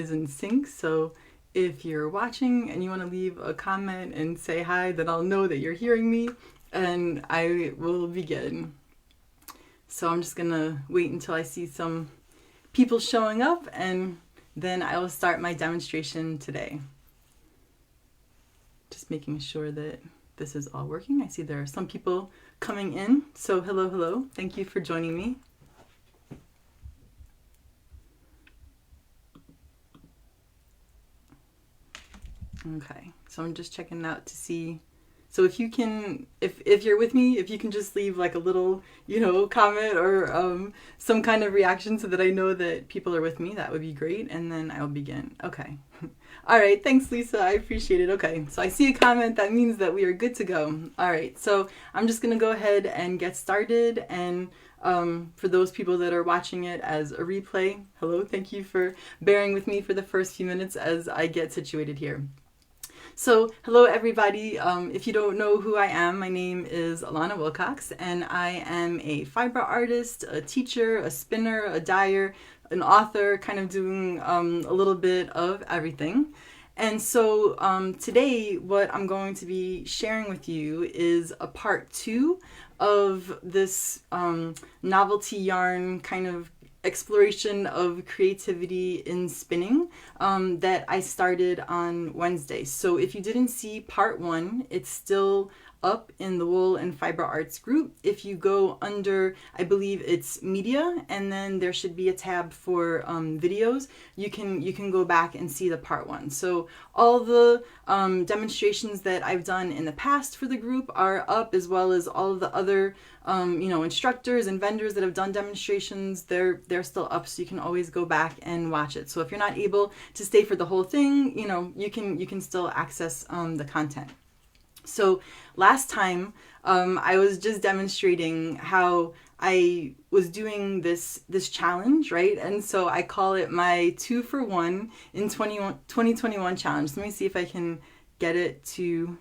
is in sync, so if you're watching and you want to leave a comment and say hi, then I'll know that you're hearing me and I will begin. So I'm just gonna wait until I see some people showing up and then I will start my demonstration today. Just making sure that this is all working. I see there are some people coming in, so hello, thank you for joining me. Okay, so I'm just checking out to see. So if you can, if you're with me, if you can just leave like a little, comment or some kind of reaction so that I know that people are with me, that would be great. And then I'll begin. Okay. All right. Thanks, Lisa. I appreciate it. Okay. So I see a comment. That means that we are good to go. All right. So I'm just going to go ahead and get started. And for those people that are watching it as a replay, hello. Thank you for bearing with me for the first few minutes as I get situated here. So, hello everybody. If you don't know who I am, my name is Alana Wilcox, and I am a fiber artist, a teacher, a spinner, a dyer, an author, kind of doing a little bit of everything. And so today, what I'm going to be sharing with you is a part 2 of this novelty yarn kind of exploration of creativity in spinning that I started on Wednesday. So if you didn't see part 1, it's still up in the Wool and Fiber Arts group. If you go under, I believe it's media, and then there should be a tab for videos. You can go back and see the part 1. So all the demonstrations that I've done in the past for the group are up, as well as all of the other instructors and vendors that have done demonstrations. They're still up, so you can always go back and watch it. So if you're not able to stay for the whole thing, you can still access the content. So last time I was just demonstrating how I was doing this challenge, right? And so I call it my 2 for 1 in 2021 challenge. Let me see if I can get it to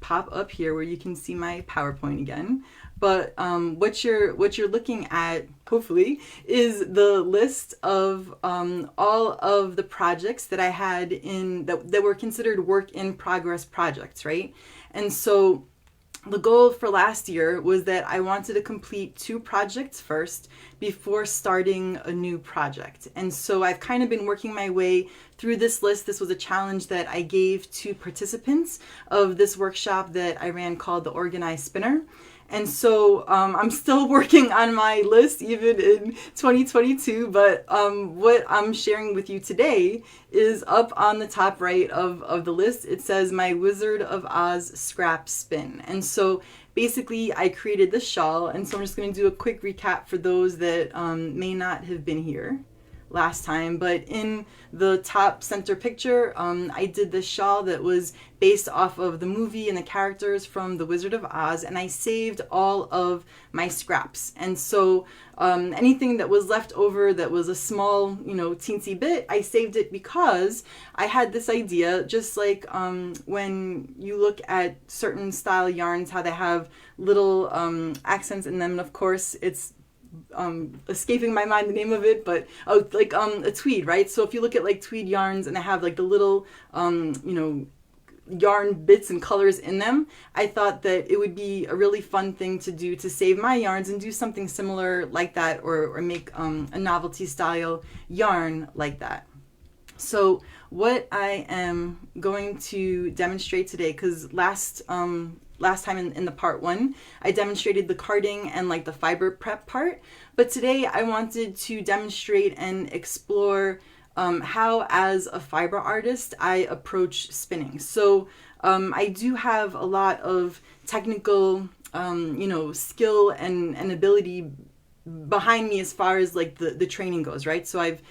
pop up here where you can see my PowerPoint again. But what you're looking at, hopefully, is the list of all of the projects that I had that were considered work in progress projects, right? And so the goal for last year was that I wanted to complete 2 projects first before starting a new project. And so I've kind of been working my way through this list. This was a challenge that I gave to participants of this workshop that I ran called the Organized Spinner. And so I'm still working on my list even in 2022, but what I'm sharing with you today is up on the top right of the list. It says my Wizard of Oz scrap spin. And so basically I created this shawl, and so I'm just going to do a quick recap for those that may not have been here last time. But in the top center picture, I did this shawl that was based off of the movie and the characters from The Wizard of Oz, and I saved all of my scraps. And so anything that was left over that was a small, teensy bit, I saved it because I had this idea, just like when you look at certain style yarns, how they have little accents in them, and of course it's escaping my mind the name of it, but a tweed, right? So if you look at like tweed yarns and they have like the little yarn bits and colors in them, I thought that it would be a really fun thing to do to save my yarns and do something similar like that, or make a novelty style yarn like that. So what I am going to demonstrate today, because last time in the part 1, I demonstrated the carding and like the fiber prep part, but today I wanted to demonstrate and explore how, as a fiber artist, I approach spinning. So I do have a lot of technical, skill and ability behind me as far as like the training goes, right? So I've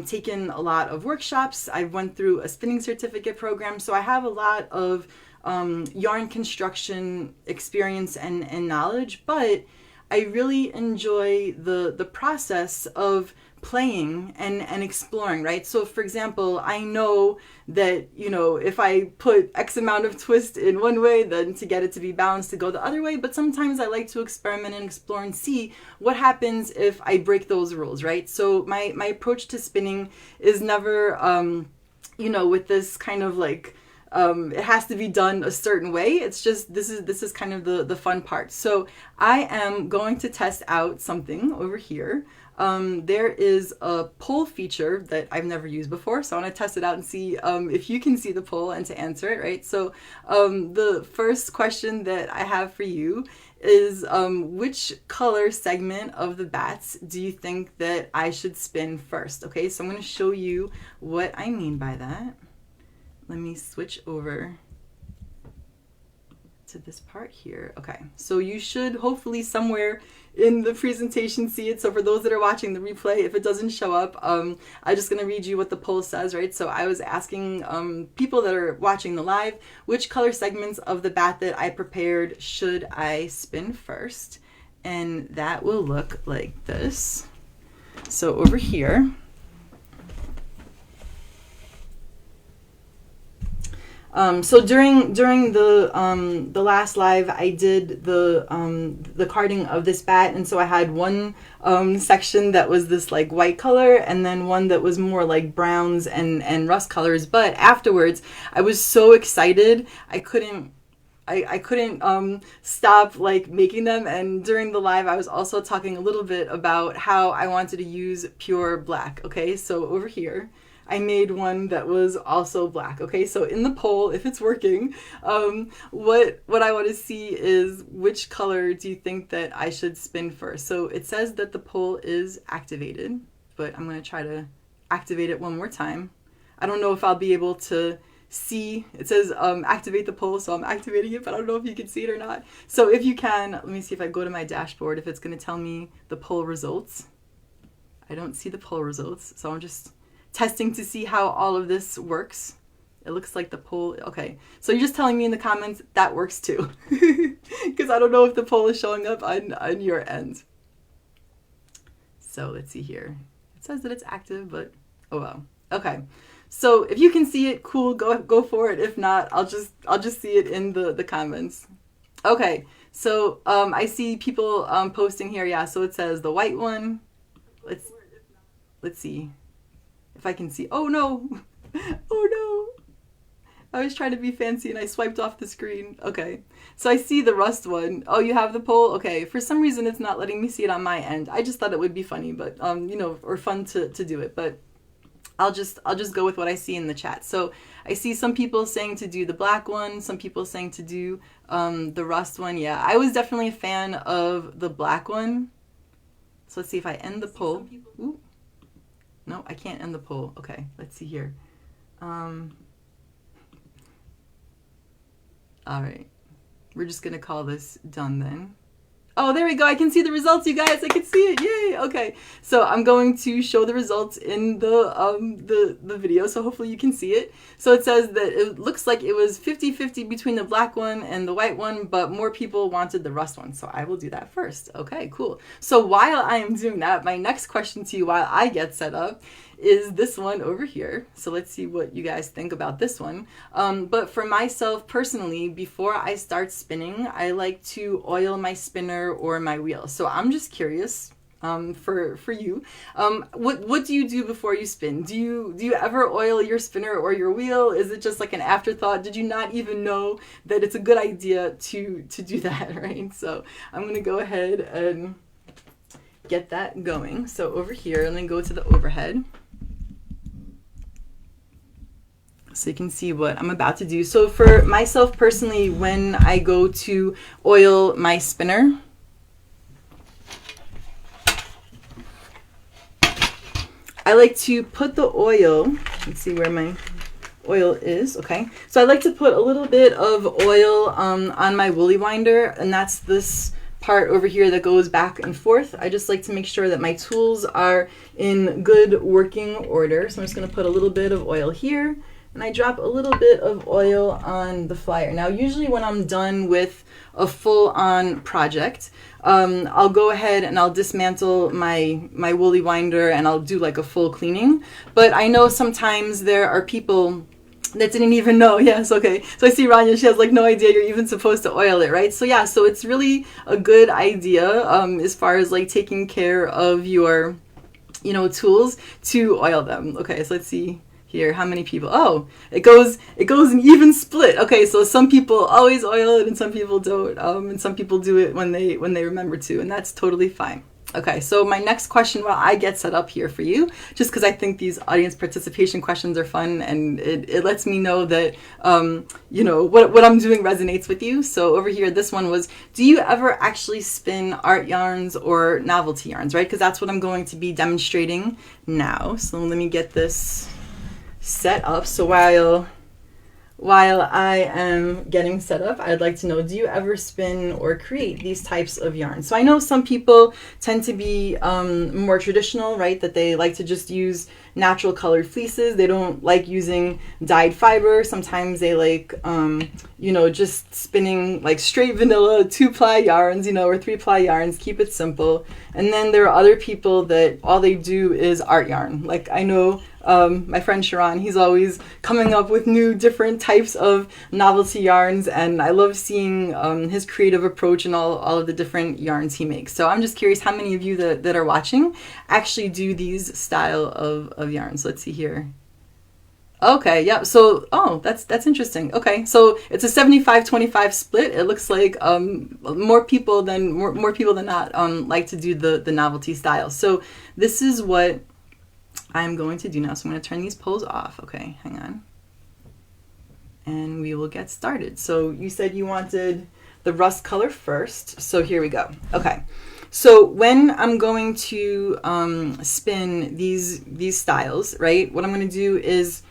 taken a lot of workshops. I've went through a spinning certificate program. So I have a lot of yarn construction experience and knowledge, but I really enjoy the process of playing and exploring, right? So for example, I know that, you know, if I put X amount of twist in one way, then to get it to be balanced to go the other way. But sometimes I like to experiment and explore and see what happens if I break those rules, right? So my approach to spinning is never, you know, with this kind of like, it has to be done a certain way. It's just, this is kind of the fun part. So I am going to test out something over here. There is a poll feature that I've never used before, so I want to test it out and see if you can see the poll and to answer it, right? So the first question that I have for you is which color segment of the bats do you think that I should spin first? Okay, so I'm going to show you what I mean by that. Let me switch over to this part here. Okay, so you should hopefully somewhere in the presentation see it. So for those that are watching the replay, if it doesn't show up, I'm just going to read you what the poll says, right? So I was asking people that are watching the live, which color segments of the bat that I prepared should I spin first? And that will look like this. So over here, so during the last live, I did the carding of this bat, and so I had one section that was this like white color, and then one that was more like browns and rust colors. But afterwards, I was so excited, I couldn't stop like making them. And during the live, I was also talking a little bit about how I wanted to use pure black. Okay, so over here, I made one that was also black. Okay, so in the poll, if it's working, what I want to see is which color do you think that I should spin first? So it says that the poll is activated, but I'm going to try to activate it one more time. I don't know if I'll be able to see. It says activate the poll, so I'm activating it, but I don't know if you can see it or not. So if you can, let me see if I go to my dashboard, if it's going to tell me the poll results. I don't see the poll results, so I'm just testing to see how all of this works. It looks like the poll, okay. So you're just telling me in the comments that works too. Because I don't know if the poll is showing up on your end. So let's see here. It says that it's active, but oh well. Okay. So if you can see it, cool, go for it. If not, I'll just see it in the comments. Okay. So I see people posting here. Yeah, so it says the white one. Let's see if I can see. Oh no. Oh no. I was trying to be fancy and I swiped off the screen. Okay. So I see the rust one. Oh, you have the poll? Okay. For some reason it's not letting me see it on my end. I just thought it would be funny, but you know, or fun to do it. But I'll just go with what I see in the chat. So I see some people saying to do the black one, some people saying to do the rust one. Yeah, I was definitely a fan of the black one. So let's see if I end the poll. Ooh. No, I can't end the poll. Okay, let's see here. All right, we're just gonna call this done then. Oh, there we go. I can see the results, you guys. I can see it. Yay. Okay. So I'm going to show the results in the video, so hopefully you can see it. So it says that it looks like it was 50-50 between the black one and the white one, but more people wanted the rust one. So I will do that first. Okay, cool. So while I am doing that, my next question to you while I get set up is this one over here. So let's see what you guys think about this one. But for myself personally, before I start spinning, I like to oil my spinner or my wheel. So I'm just curious for you, what do you do before you spin? Do you ever oil your spinner or your wheel? Is it just like an afterthought? Did you not even know that it's a good idea to do that, right? So I'm gonna go ahead and get that going. So over here, and then go to the overhead. So you can see what I'm about to do. So for myself personally, when I go to oil my spinner, I like to put the oil, let's see where my oil is, okay. So I like to put a little bit of oil on my woolly winder, and that's this part over here that goes back and forth. I just like to make sure that my tools are in good working order. So I'm just gonna put a little bit of oil here, and I drop a little bit of oil on the flyer. Now, usually when I'm done with a full-on project, I'll go ahead and I'll dismantle my woolly winder and I'll do like a full cleaning. But I know sometimes there are people that didn't even know. Yes, okay. So I see Rania, she has like no idea you're even supposed to oil it, right? So yeah, so it's really a good idea as far as like taking care of your, you know, tools to oil them. Okay, so let's see here how many people. Oh, it goes an even split. Okay, so some people always oil it and some people don't, and some people do it when they remember to, and that's totally fine. Okay, so my next question while I get set up here for you, just because I think these audience participation questions are fun and it lets me know that, you know, what I'm doing resonates with you. So over here, this one was, do you ever actually spin art yarns or novelty yarns, right? Because that's what I'm going to be demonstrating now. So let me get this set up. So while I am getting set up, I'd like to know, do you ever spin or create these types of yarns? So I know some people tend to be more traditional, right? That they like to just use natural colored fleeces. They don't like using dyed fiber. Sometimes they like, you know, just spinning like straight vanilla 2-ply yarns, you know, or 3-ply yarns, keep it simple. And then there are other people that all they do is art yarn. Like I know my friend Sharon, he's always coming up with new different types of novelty yarns, and I love seeing his creative approach and all of the different yarns he makes. So I'm just curious how many of you that are watching actually do these style of yarns. Let's see here. Okay, yeah, so, oh, that's interesting. Okay, so it's a 75-25 split. It looks like more people than not like to do the novelty style. So this is what I'm going to do now. So I'm going to turn these poles off. Okay, hang on. And we will get started. So you said you wanted the rust color first. So here we go. Okay. So when I'm going to spin these styles, right, what I'm going to do is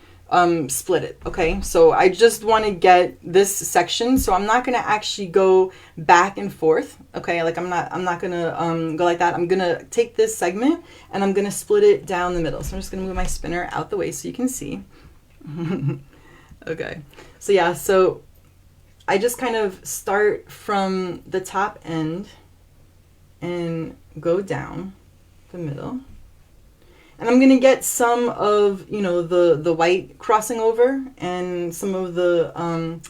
split it. Okay, so I just want to get this section, so I'm not going to actually go back and forth. Okay, like I'm not going to go like that. I'm going to take this segment and I'm going to split it down the middle. So I'm just going to move my spinner out the way so you can see. Okay, so yeah, so I just kind of start from the top end and go down the middle. And I'm going to get some of, you know, the white crossing over, and some of the,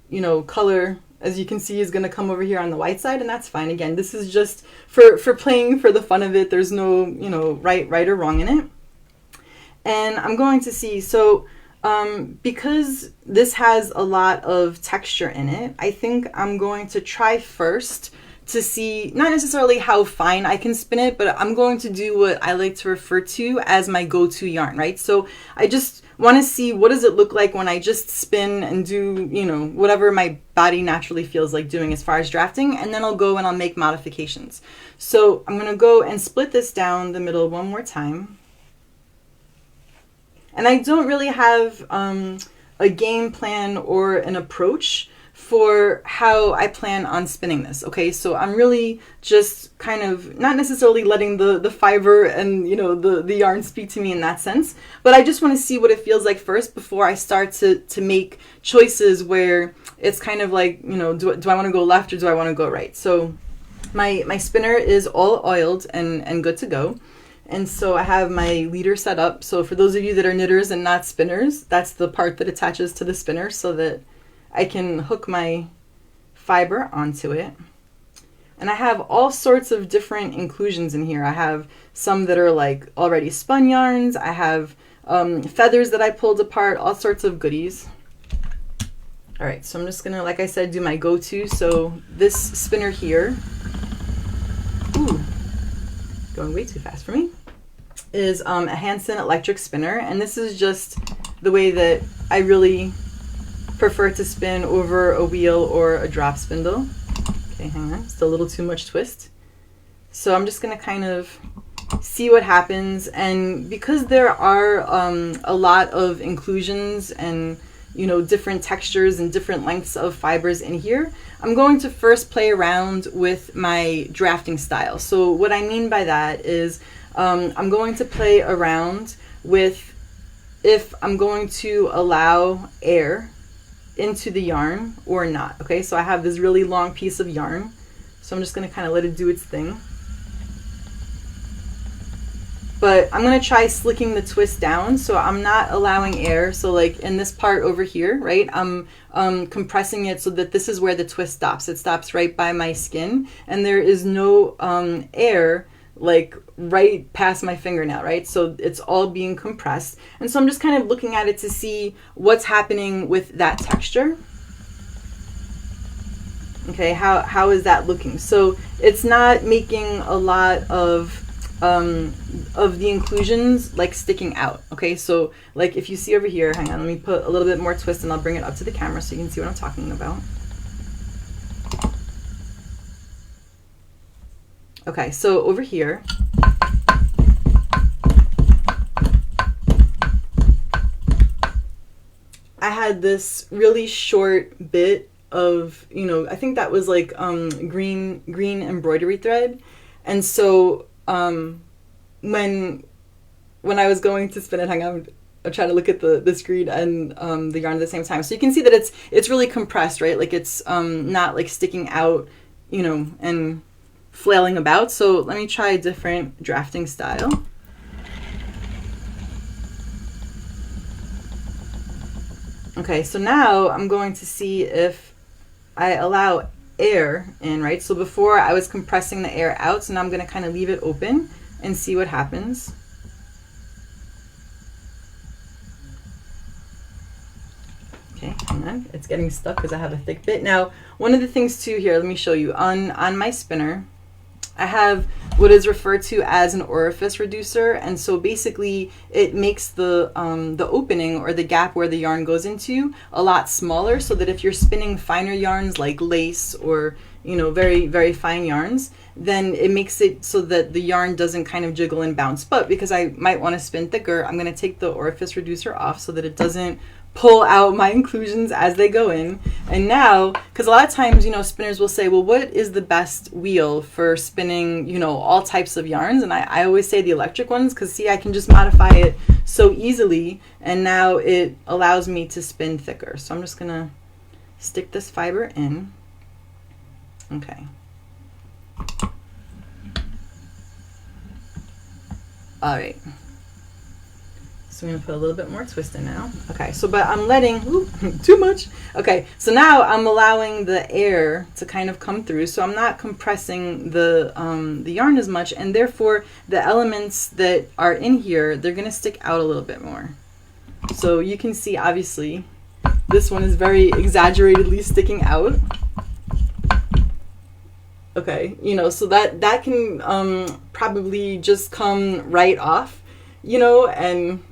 you know, color, as you can see, is going to come over here on the white side, and that's fine. Again, this is just for playing for the fun of it. There's no, you know, right or wrong in it. And I'm going to see, so because this has a lot of texture in it, I think I'm going to try first to see not necessarily how fine I can spin it, but I'm going to do what I like to refer to as my go-to yarn, right? So I just want to see what does it look like when I just spin and do, you know, whatever my body naturally feels like doing as far as drafting, and then I'll go and I'll make modifications. So I'm going to go and split this down the middle one more time. And I don't really have a game plan or an approach for how I plan on spinning this. Okay, so I'm really just kind of not necessarily letting the fiber and, you know, the yarn speak to me in that sense, but I just want to see what it feels like first before I start to make choices where it's kind of like, you know, do I want to go left or do I want to go right? So my spinner is all oiled and good to go. And so I have my leader set up. So for those of you that are knitters and not spinners, that's the part that attaches to the spinner so that I can hook my fiber onto it. And I have all sorts of different inclusions in here. I have some that are like already spun yarns. I have feathers that I pulled apart, all sorts of goodies. All right, so I'm just gonna, like I said, do my go-to. So this spinner here, ooh, going way too fast for me, is a Hanson electric spinner. And this is just the way that I really prefer to spin over a wheel or a drop spindle. Okay, hang on, it's a little too much twist. So I'm just gonna kind of see what happens. And because there are a lot of inclusions and, you know, different textures and different lengths of fibers in here, I'm going to first play around with my drafting style. So what I mean by that is I'm going to play around with if I'm going to allow air into the yarn or not. Okay, so I have this really long piece of yarn, so I'm just going to kind of let it do its thing. But I'm going to try slicking the twist down, so I'm not allowing air. So like in this part over here, right, I'm compressing it so that this is where the twist stops. It stops right by my skin, and there is no air like right past my fingernail, right? So it's all being compressed. And so I'm just kind of looking at it to see what's happening with that texture. Okay, how is that looking? So it's not making a lot of the inclusions like sticking out. Okay, so like if you see over here, hang on, let me put a little bit more twist and I'll bring it up to the camera so you can see what I'm talking about. Okay, so over here, I had this really short bit of, you know, I think that was like green embroidery thread. And so when I was going to spin it, hang on, I'm trying to look at the screen and the yarn at the same time. So you can see that it's really compressed, right? Like it's not like sticking out, you know, and flailing about. So let me try a different drafting style. Okay, so now I'm going to see if I allow air in, right? So before I was compressing the air out, so now I'm going to kind of leave it open and see what happens. Okay, hang on. It's getting stuck because I have a thick bit. Now, one of the things too here, let me show you. On my spinner, I have what is referred to as an orifice reducer, and so basically it makes the opening or the gap where the yarn goes into a lot smaller, so that if you're spinning finer yarns like lace or, you know, very, very fine yarns, then it makes it so that the yarn doesn't kind of jiggle and bounce. But because I might want to spin thicker, I'm going to take the orifice reducer off so that it doesn't pull out my inclusions as they go in. And now, because a lot of times, you know, spinners will say, well, what is the best wheel for spinning, you know, all types of yarns? And I always say the electric ones, because see, I can just modify it so easily, and now it allows me to spin thicker. So I'm just gonna stick this fiber in. Okay. All right. So I'm going to put a little bit more twist in now. Okay, so but I'm letting, too much. Okay, so now I'm allowing the air to kind of come through. So I'm not compressing the yarn as much, and therefore the elements that are in here, they're going to stick out a little bit more. So you can see, obviously, this one is very exaggeratedly sticking out. Okay, you know, so that can probably just come right off, you know, and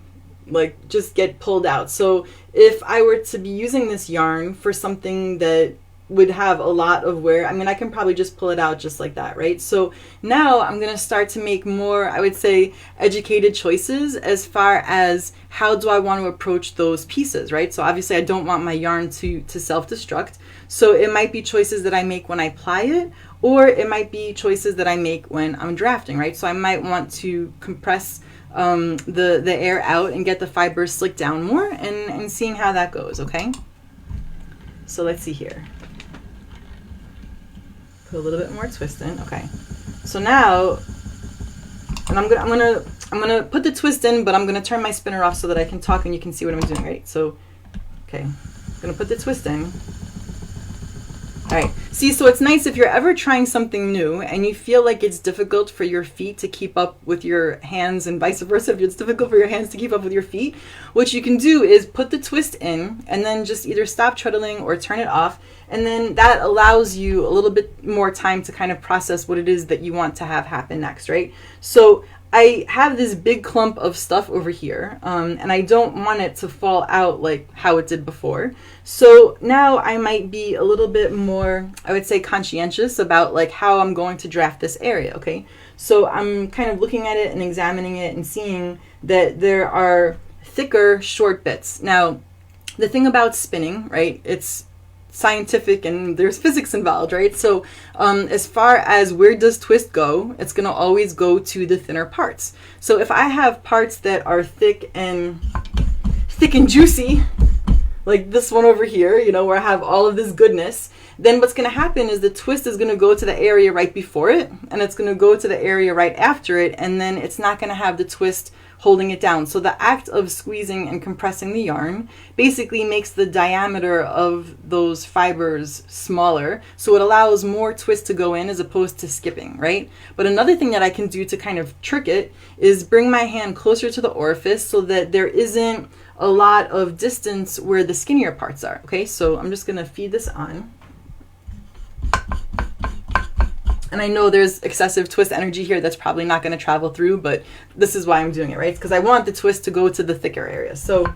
like just get pulled out. So if I were to be using this yarn for something that would have a lot of wear, I mean, I can probably just pull it out just like that, right? So now I'm going to start to make more, I would say, educated choices as far as how do I want to approach those pieces, right? So obviously I don't want my yarn to self-destruct. So it might be choices that I make when I ply it, or it might be choices that I make when I'm drafting, right? So I might want to compress the air out and get the fibers slicked down more, and seeing how that goes. Okay, so let's see here. Put a little bit more twist in. Okay, so now, and I'm gonna put the twist in, but I'm gonna turn my spinner off so that I can talk and you can see what I'm doing. Right. So, okay, I'm gonna put the twist in. All right, see, so it's nice if you're ever trying something new and you feel like it's difficult for your feet to keep up with your hands, and vice versa, if it's difficult for your hands to keep up with your feet, what you can do is put the twist in and then just either stop treadling or turn it off, and then that allows you a little bit more time to kind of process what it is that you want to have happen next, right? So I have this big clump of stuff over here, and I don't want it to fall out like how it did before. So now I might be a little bit more, I would say, conscientious about like how I'm going to draft this area, okay? So I'm kind of looking at it and examining it and seeing that there are thicker, short bits. Now, the thing about spinning, right, it's scientific and there's physics involved, right? So as far as where does twist go, it's going to always go to the thinner parts. So if I have parts that are thick and thick and juicy, like this one over here, you know, where I have all of this goodness, then what's going to happen is the twist is going to go to the area right before it, and it's going to go to the area right after it, and then it's not going to have the twist holding it down. So the act of squeezing and compressing the yarn basically makes the diameter of those fibers smaller, so it allows more twist to go in as opposed to skipping, right? But another thing that I can do to kind of trick it is bring my hand closer to the orifice so that there isn't a lot of distance where the skinnier parts are. Okay, so I'm just going to feed this on. And I know there's excessive twist energy here that's probably not going to travel through, but this is why I'm doing it, right? Because I want the twist to go to the thicker areas. So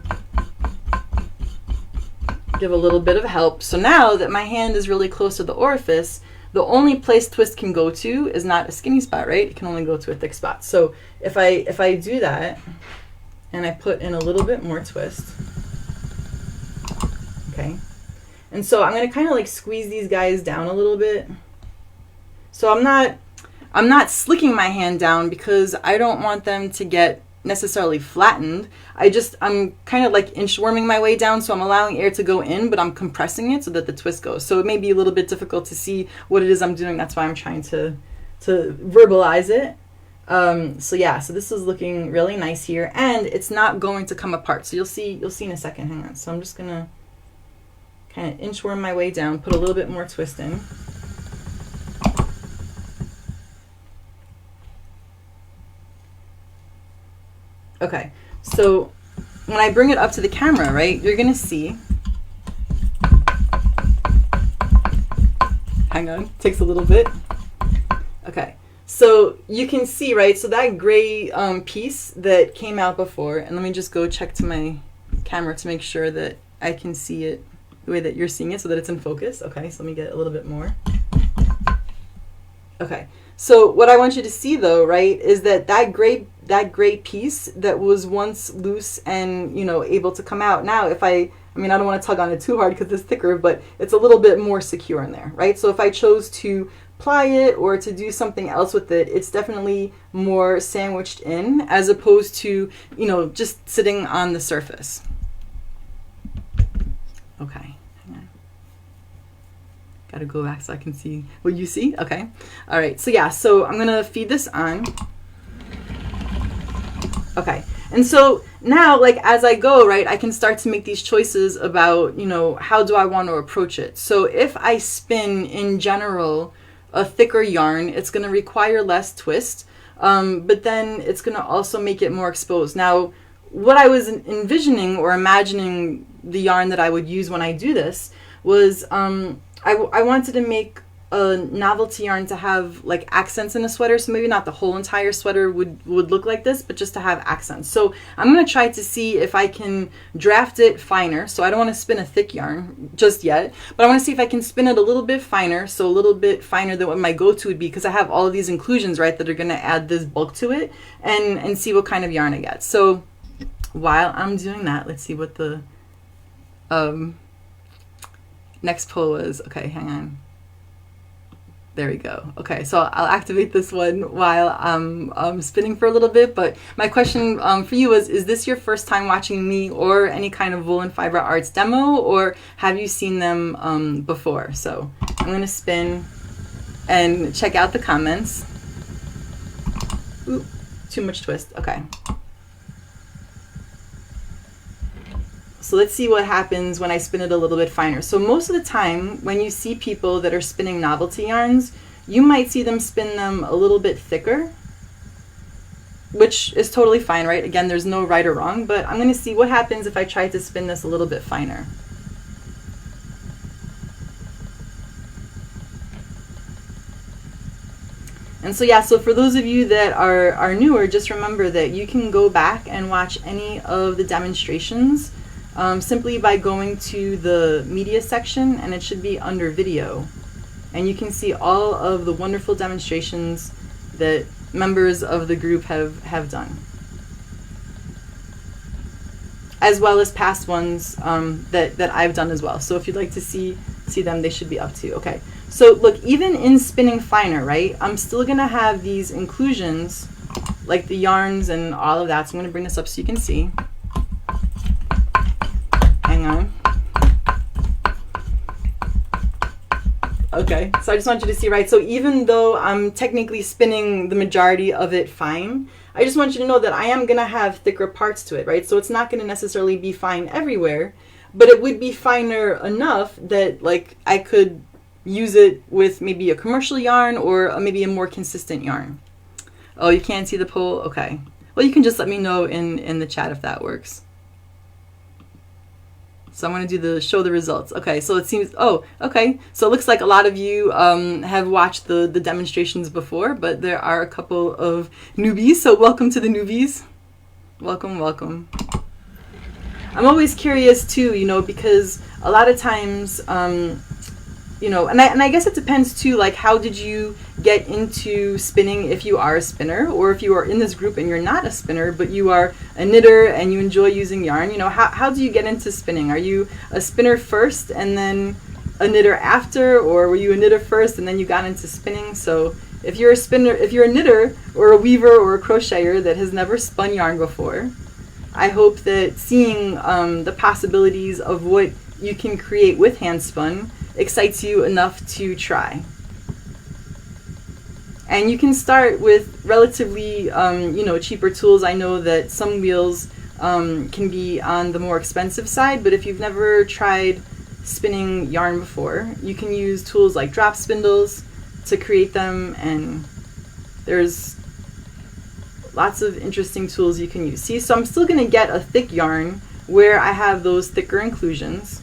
give a little bit of help. So now that my hand is really close to the orifice, the only place twist can go to is not a skinny spot, right? It can only go to a thick spot. So if I do that and I put in a little bit more twist, okay? And so I'm going to kind of like squeeze these guys down a little bit. So I'm not slicking my hand down because I don't want them to get necessarily flattened. I'm kind of like inchworming my way down, so I'm allowing air to go in, but I'm compressing it so that the twist goes. So it may be a little bit difficult to see what it is I'm doing. That's why I'm trying to verbalize it. So yeah, so this is looking really nice here, and it's not going to come apart. So you'll see in a second. Hang on. So I'm just gonna kind of inchworm my way down, put a little bit more twist in. Okay, so when I bring it up to the camera, right, you're gonna see, hang on, takes a little bit. Okay, so you can see, right, so that gray piece that came out before, and let me just go check to my camera to make sure that I can see it the way that you're seeing it so that it's in focus. Okay, so let me get a little bit more. Okay, so what I want you to see though, right, is that gray piece that was once loose and, you know, able to come out. Now, I don't want to tug on it too hard because it's thicker, but it's a little bit more secure in there, right? So if I chose to ply it or to do something else with it, it's definitely more sandwiched in as opposed to, you know, just sitting on the surface. Okay. Got to go back so I can see what you see. Okay. All right. So yeah, so I'm going to feed this on. Okay. And so now, like, as I go, right, I can start to make these choices about, you know, how do I want to approach it? So if I spin in general a thicker yarn, it's going to require less twist, but then it's going to also make it more exposed. Now, what I was envisioning or imagining the yarn that I would use when I do this was, I wanted to make a novelty yarn to have like accents in a sweater. So maybe not the whole entire sweater would look like this, but just to have accents. So I'm going to try to see if I can draft it finer. So I don't want to spin a thick yarn just yet, but I want to see if I can spin it a little bit finer. So a little bit finer than what my go-to would be, because I have all of these inclusions, right, that are going to add this bulk to it, and see what kind of yarn I get. So while I'm doing that, let's see what the next pull was. Okay, hang on. There we go. Okay, so I'll activate this one while I'm spinning for a little bit. But my question for you is this your first time watching me or any kind of Wool and Fiber Arts demo, or have you seen them before? So I'm going to spin and check out the comments. Ooh, too much twist. Okay. So let's see what happens when I spin it a little bit finer. So most of the time when you see people that are spinning novelty yarns, you might see them spin them a little bit thicker, which is totally fine, right? Again, there's no right or wrong, but I'm going to see what happens if I try to spin this a little bit finer. And so yeah, so for those of you that are newer, just remember that you can go back and watch any of the demonstrations simply by going to the media section, and it should be under video. And you can see all of the wonderful demonstrations that members of the group have done, as well as past ones that I've done as well. So if you'd like to see them, they should be up to. Okay, so look, even in spinning finer, right, I'm still gonna have these inclusions like the yarns and all of that. So I'm gonna bring this up so you can see. hang on. Okay, so I just want you to see, right? So even though I'm technically spinning the majority of it fine, I just want you to know that I am going to have thicker parts to it, right? So it's not going to necessarily be fine everywhere, but it would be finer enough that like I could use it with maybe a commercial yarn or maybe a more consistent yarn. Oh, you can't see the poll? Okay. Well, you can just let me know in the chat if that works. So I'm going to do the show the results. Okay, so it seems, oh, okay. So it looks like a lot of you have watched the demonstrations before, but there are a couple of newbies. So welcome to the newbies. Welcome, welcome. I'm always curious too, you know, because a lot of times, you know, and I guess it depends too, like how did you get into spinning if you are a spinner, or if you are in this group and you're not a spinner, but you are a knitter and you enjoy using yarn, you know, how do you get into spinning? Are you a spinner first and then a knitter after, or were you a knitter first and then you got into spinning? So if you're a spinner, if you're a knitter or a weaver or a crocheter that has never spun yarn before, I hope that seeing the possibilities of what you can create with hand spun excites you enough to try. And you can start with relatively, you know, cheaper tools. I know that some wheels can be on the more expensive side, but if you've never tried spinning yarn before, you can use tools like drop spindles to create them, and there's lots of interesting tools you can use. See, so I'm still going to get a thick yarn where I have those thicker inclusions.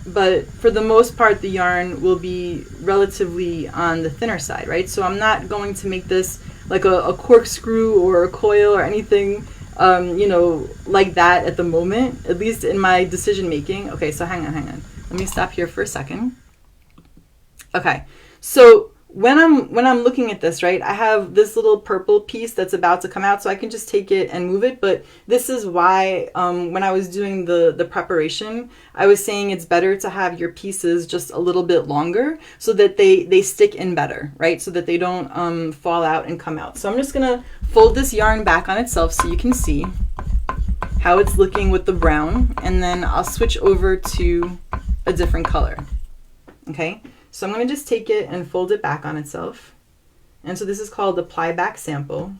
But for the most part, the yarn will be relatively on the thinner side, right? So I'm not going to make this like a corkscrew or a coil or anything, you know, like that at the moment, at least in my decision making. Okay, so hang on. Let me stop here for a second. Okay, so when I'm looking at this, right, I have this little purple piece that's about to come out, so I can just take it and move it. But this is why when I was doing the preparation, I was saying it's better to have your pieces just a little bit longer so that they stick in better, right? So that they don't fall out and come out. So I'm just gonna fold this yarn back on itself so you can see how it's looking with the brown, and then I'll switch over to a different color. Okay. So I'm going to just take it and fold it back on itself. And so this is called the ply back sample.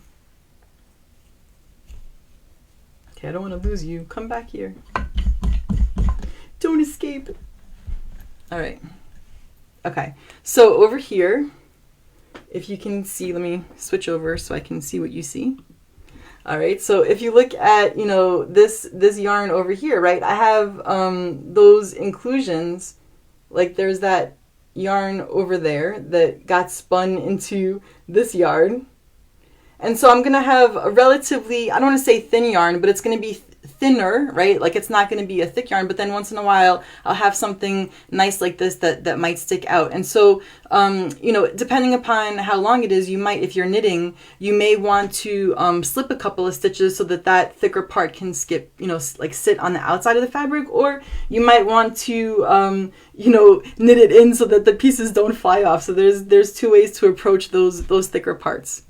Okay, I don't want to lose you. Come back here. Don't escape. All right. Okay, so over here, if you can see, let me switch over so I can see what you see. All right, so if you look at, you know, this yarn over here, right, I have those inclusions, like there's that yarn over there that got spun into this yarn. And so I'm going to have a relatively, I don't want to say thin yarn, but it's going to be thinner, right? Like it's not going to be a thick yarn, but then once in a while I'll have something nice like this that might stick out. And so, you know, depending upon how long it is, you might, if you're knitting, you may want to slip a couple of stitches so that thicker part can skip, you know, like sit on the outside of the fabric, or you might want to, you know, knit it in so that the pieces don't fly off. So there's two ways to approach those thicker parts.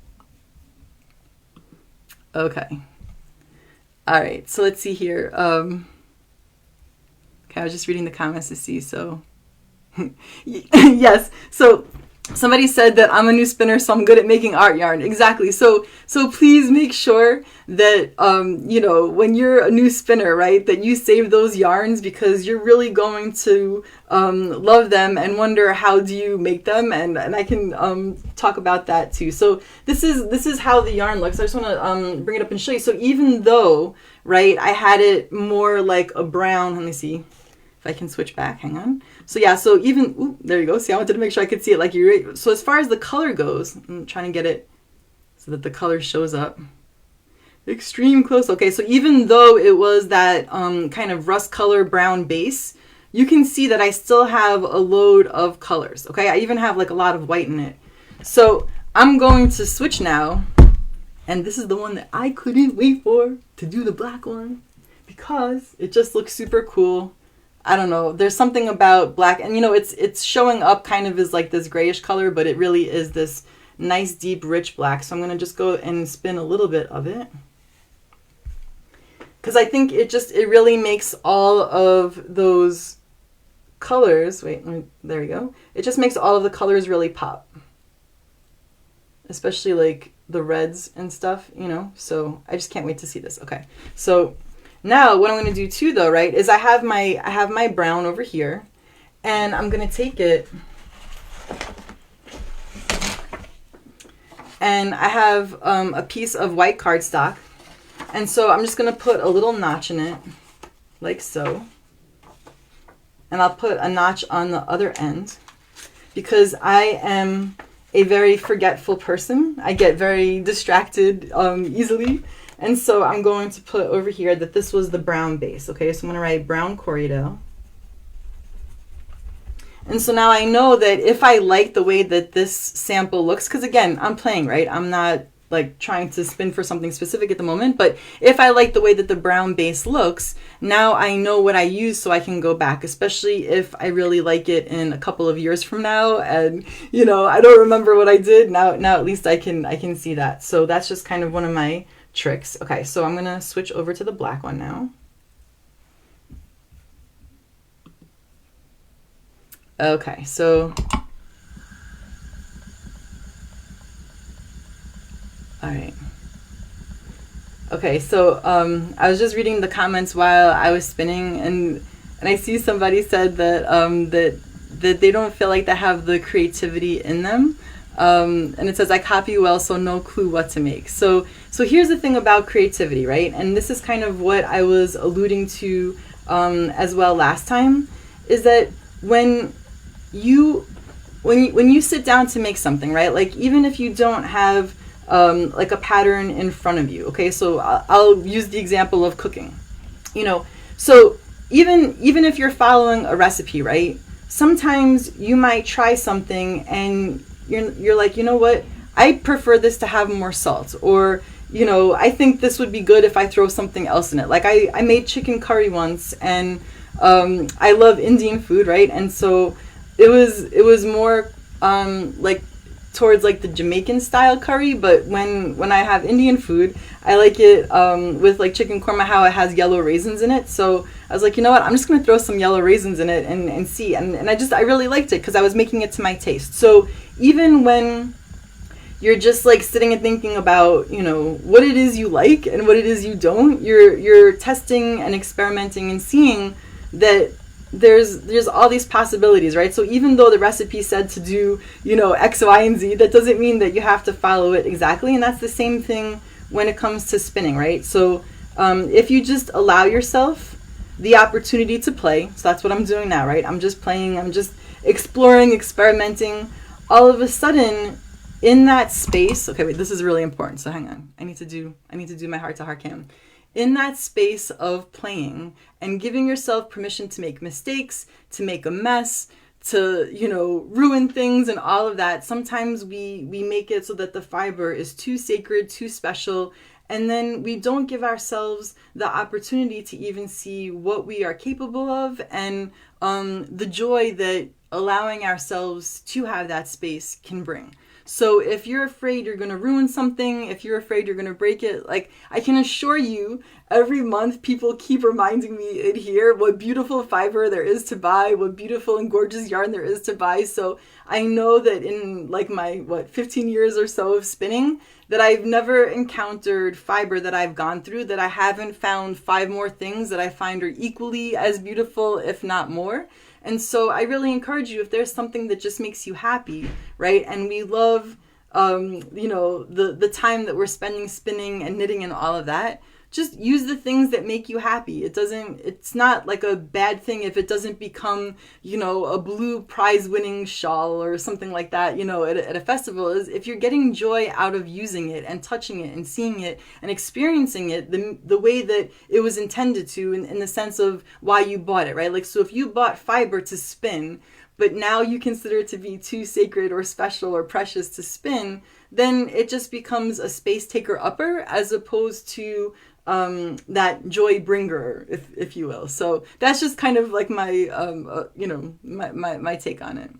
Okay. All right, so let's see here. Okay, I was just reading the comments to see, so. Yes, so somebody said that I'm a new spinner, so I'm good at making art yarn. Exactly, so please make sure that, you know, when you're a new spinner, right, that you save those yarns, because you're really going to love them and wonder how do you make them, and I can talk about that too. So this is how the yarn looks. I just want to bring it up and show you. So even though, right, I had it more like a brown, let me see if I can switch back, hang on. So yeah, so even, ooh, there you go. See, I wanted to make sure I could see it like you. So as far as the color goes, I'm trying to get it so that the color shows up. Extreme close. Okay, so even though it was that kind of rust color brown base, you can see that I still have a load of colors. Okay, I even have like a lot of white in it. So I'm going to switch now, and this is the one that I couldn't wait for to do, the black one, because it just looks super cool. I don't know, there's something about black, and you know, it's showing up kind of as like this grayish color, but it really is this nice deep rich black. So I'm going to just go and spin a little bit of it, because I think it really makes all of those colors, there we go. It just makes all of the colors really pop. Especially like the reds and stuff, you know? So I just can't wait to see this. Okay. So now what I'm going to do too though, right, is I have my brown over here, and I'm going to take it and I have a piece of white cardstock. And so I'm just going to put a little notch in it, like so. And I'll put a notch on the other end because I am a very forgetful person. I get very distracted easily. And so I'm going to put over here that this was the brown base. Okay, so I'm going to write brown Corriedale. And so now I know that if I like the way that this sample looks, because again, I'm playing, right? I'm not like trying to spin for something specific at the moment, but if I like the way that the brown base looks, now I know what I use so I can go back, especially if I really like it in a couple of years from now and, you know, I don't remember what I did. Now at least I can see that. So that's just kind of one of my tricks. Okay, so I'm going to switch over to the black one now. Okay, so all right. Okay, so I was just reading the comments while I was spinning, and I see somebody said that that they don't feel like they have the creativity in them, and it says I copy well, so no clue what to make. So here's the thing about creativity, right? And this is kind of what I was alluding to as well last time, is that when you sit down to make something, right? Like even if you don't have like a pattern in front of you. Okay, so I'll use the example of cooking. You know, so even if you're following a recipe, right? Sometimes you might try something and you're like, you know what? I prefer this to have more salt, or you know, I think this would be good if I throw something else in it. Like I made chicken curry once, and I love Indian food, right? And so it was more like towards like the Jamaican style curry, but when I have Indian food, I like it with like chicken korma, how it has yellow raisins in it. So I was like, you know what, I'm just gonna throw some yellow raisins in it and see, and I really liked it because I was making it to my taste. So even when you're just like sitting and thinking about, you know, what it is you like and what it is you don't, you're testing and experimenting and seeing that there's all these possibilities, right? So even though the recipe said to do, you know, X, Y, and Z, that doesn't mean that you have to follow it exactly. And that's the same thing when it comes to spinning, right? So if you just allow yourself the opportunity to play, so that's what I'm doing now, right? I'm just playing, I'm just exploring, experimenting. All of a sudden, in that space, okay, wait, this is really important. So hang on, I need to do my heart-to-heart cam. In that space of playing and giving yourself permission to make mistakes, to make a mess, to, you know, ruin things and all of that. Sometimes we make it so that the fiber is too sacred, too special, and then we don't give ourselves the opportunity to even see what we are capable of and the joy that allowing ourselves to have that space can bring. So if you're afraid you're going to ruin something, if you're afraid you're going to break it, like I can assure you, every month people keep reminding me in here what beautiful fiber there is to buy, what beautiful and gorgeous yarn there is to buy. So I know that in like my, 15 years or so of spinning, that I've never encountered fiber that I've gone through that I haven't found 5 more things that I find are equally as beautiful, if not more. And so I really encourage you, if there's something that just makes you happy, right? And we love, you know, the time that we're spending spinning and knitting and all of that. Just use the things that make you happy. It's not like a bad thing if it doesn't become, you know, a blue prize winning shawl or something like that, you know, at a festival. Is if you're getting joy out of using it and touching it and seeing it and experiencing it the way that it was intended to, in the sense of why you bought it, right? Like, so if you bought fiber to spin, but now you consider it to be too sacred or special or precious to spin, then it just becomes a space taker upper as opposed to that joy bringer, if you will. So that's just kind of like my, you know, my take on it.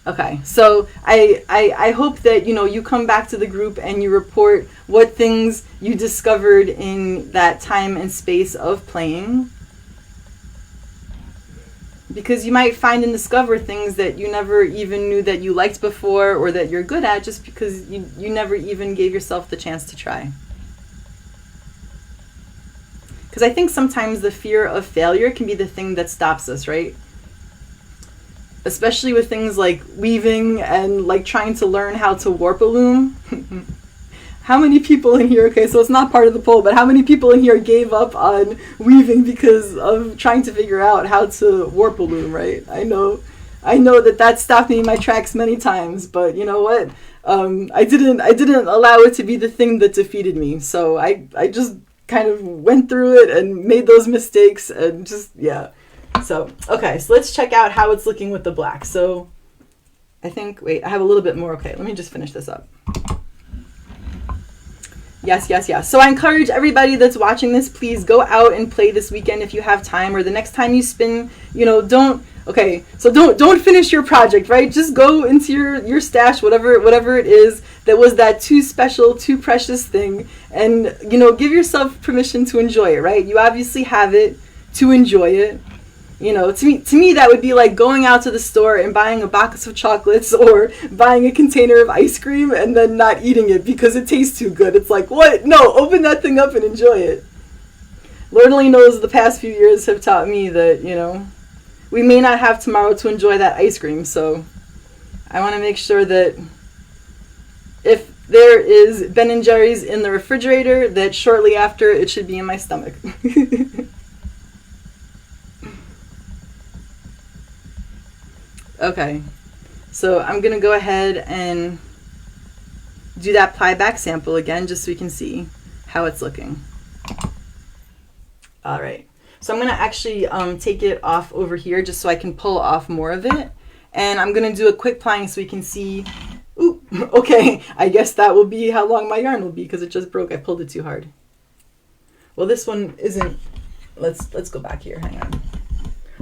Okay, so I hope that, you know, you come back to the group and you report what things you discovered in that time and space of playing. Because you might find and discover things that you never even knew that you liked before or that you're good at, just because you never even gave yourself the chance to try. Because I think sometimes the fear of failure can be the thing that stops us, right? Especially with things like weaving and like trying to learn how to warp a loom. How many people in here, okay, so it's not part of the poll, but how many people in here gave up on weaving because of trying to figure out how to warp a loom, right? I know that stopped me in my tracks many times, but you know what? I didn't allow it to be the thing that defeated me. So I just kind of went through it and made those mistakes and just, yeah. So, okay, so let's check out how it's looking with the black. So I think, wait, I have a little bit more. Okay, let me just finish this up. Yes. So I encourage everybody that's watching this, please go out and play this weekend if you have time, or the next time you spin, you know, don't finish your project, right? Just go into your stash, whatever it is that was that too special, too precious thing, and, you know, give yourself permission to enjoy it, right? You obviously have it to enjoy it. You know, to me, that would be like going out to the store and buying a box of chocolates or buying a container of ice cream and then not eating it because it tastes too good. It's like, what? No, open that thing up and enjoy it. Lord only knows the past few years have taught me that, you know, we may not have tomorrow to enjoy that ice cream. So I want to make sure that if there is Ben & Jerry's in the refrigerator, that shortly after it should be in my stomach. Okay, so I'm going to go ahead and do that ply back sample again just so we can see how it's looking. All right, so I'm going to actually take it off over here just so I can pull off more of it. And I'm going to do a quick plying so we can see. Ooh, okay, I guess that will be how long my yarn will be because it just broke. I pulled it too hard. Well, this one isn't. Let's go back here. Hang on.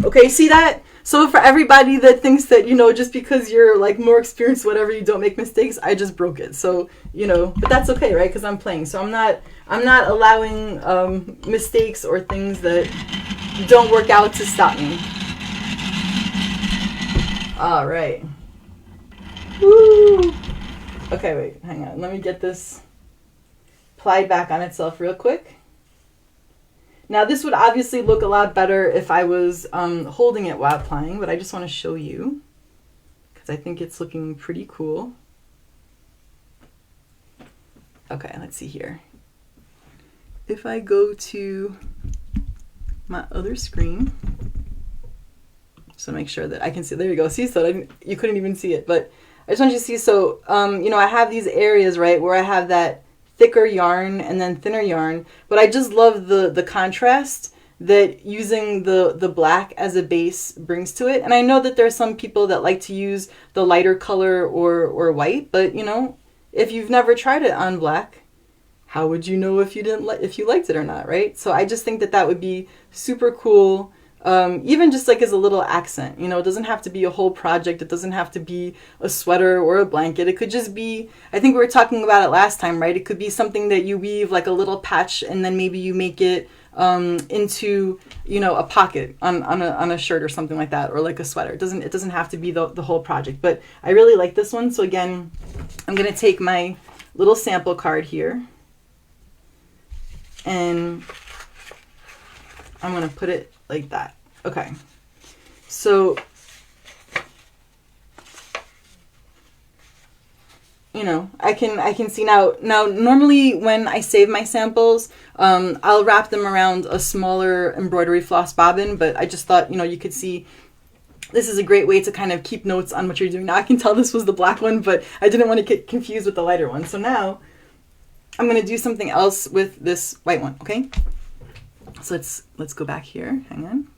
Okay, see that? So for everybody that thinks that, you know, just because you're like more experienced, whatever, you don't make mistakes, I just broke it. So, you know, but that's okay, right? Because I'm playing. So I'm not allowing mistakes or things that don't work out to stop me. All right. Woo! Okay, wait, hang on. Let me get this plied back on itself real quick. Now, this would obviously look a lot better if I was holding it while plying, but I just want to show you because I think it's looking pretty cool. Okay, let's see here. If I go to my other screen, so make sure that I can see. There you go. See, so you couldn't even see it, but I just want you to see. So, you know, I have these areas, right, where I have that thicker yarn and then thinner yarn, but I just love the contrast that using the black as a base brings to it. And I know that there are some people that like to use the lighter color or white, but you know, if you've never tried it on black, how would you know if you liked it or not, right? So I just think that would be super cool. Even just like as a little accent, you know, it doesn't have to be a whole project. It doesn't have to be a sweater or a blanket. It could just be, I think we were talking about it last time, right? It could be something that you weave like a little patch and then maybe you make it into, you know, a pocket on a shirt or something like that, or like a sweater. It doesn't have to be the whole project, but I really like this one. So again, I'm going to take my little sample card here and I'm going to put it like that. Okay. So, you know, I can see now normally when I save my samples, I'll wrap them around a smaller embroidery floss bobbin, but I just thought, you know, you could see this is a great way to kind of keep notes on what you're doing. Now I can tell this was the black one, but I didn't want to get confused with the lighter one. So now I'm going to do something else with this white one, okay? So let's go back here. Hang on.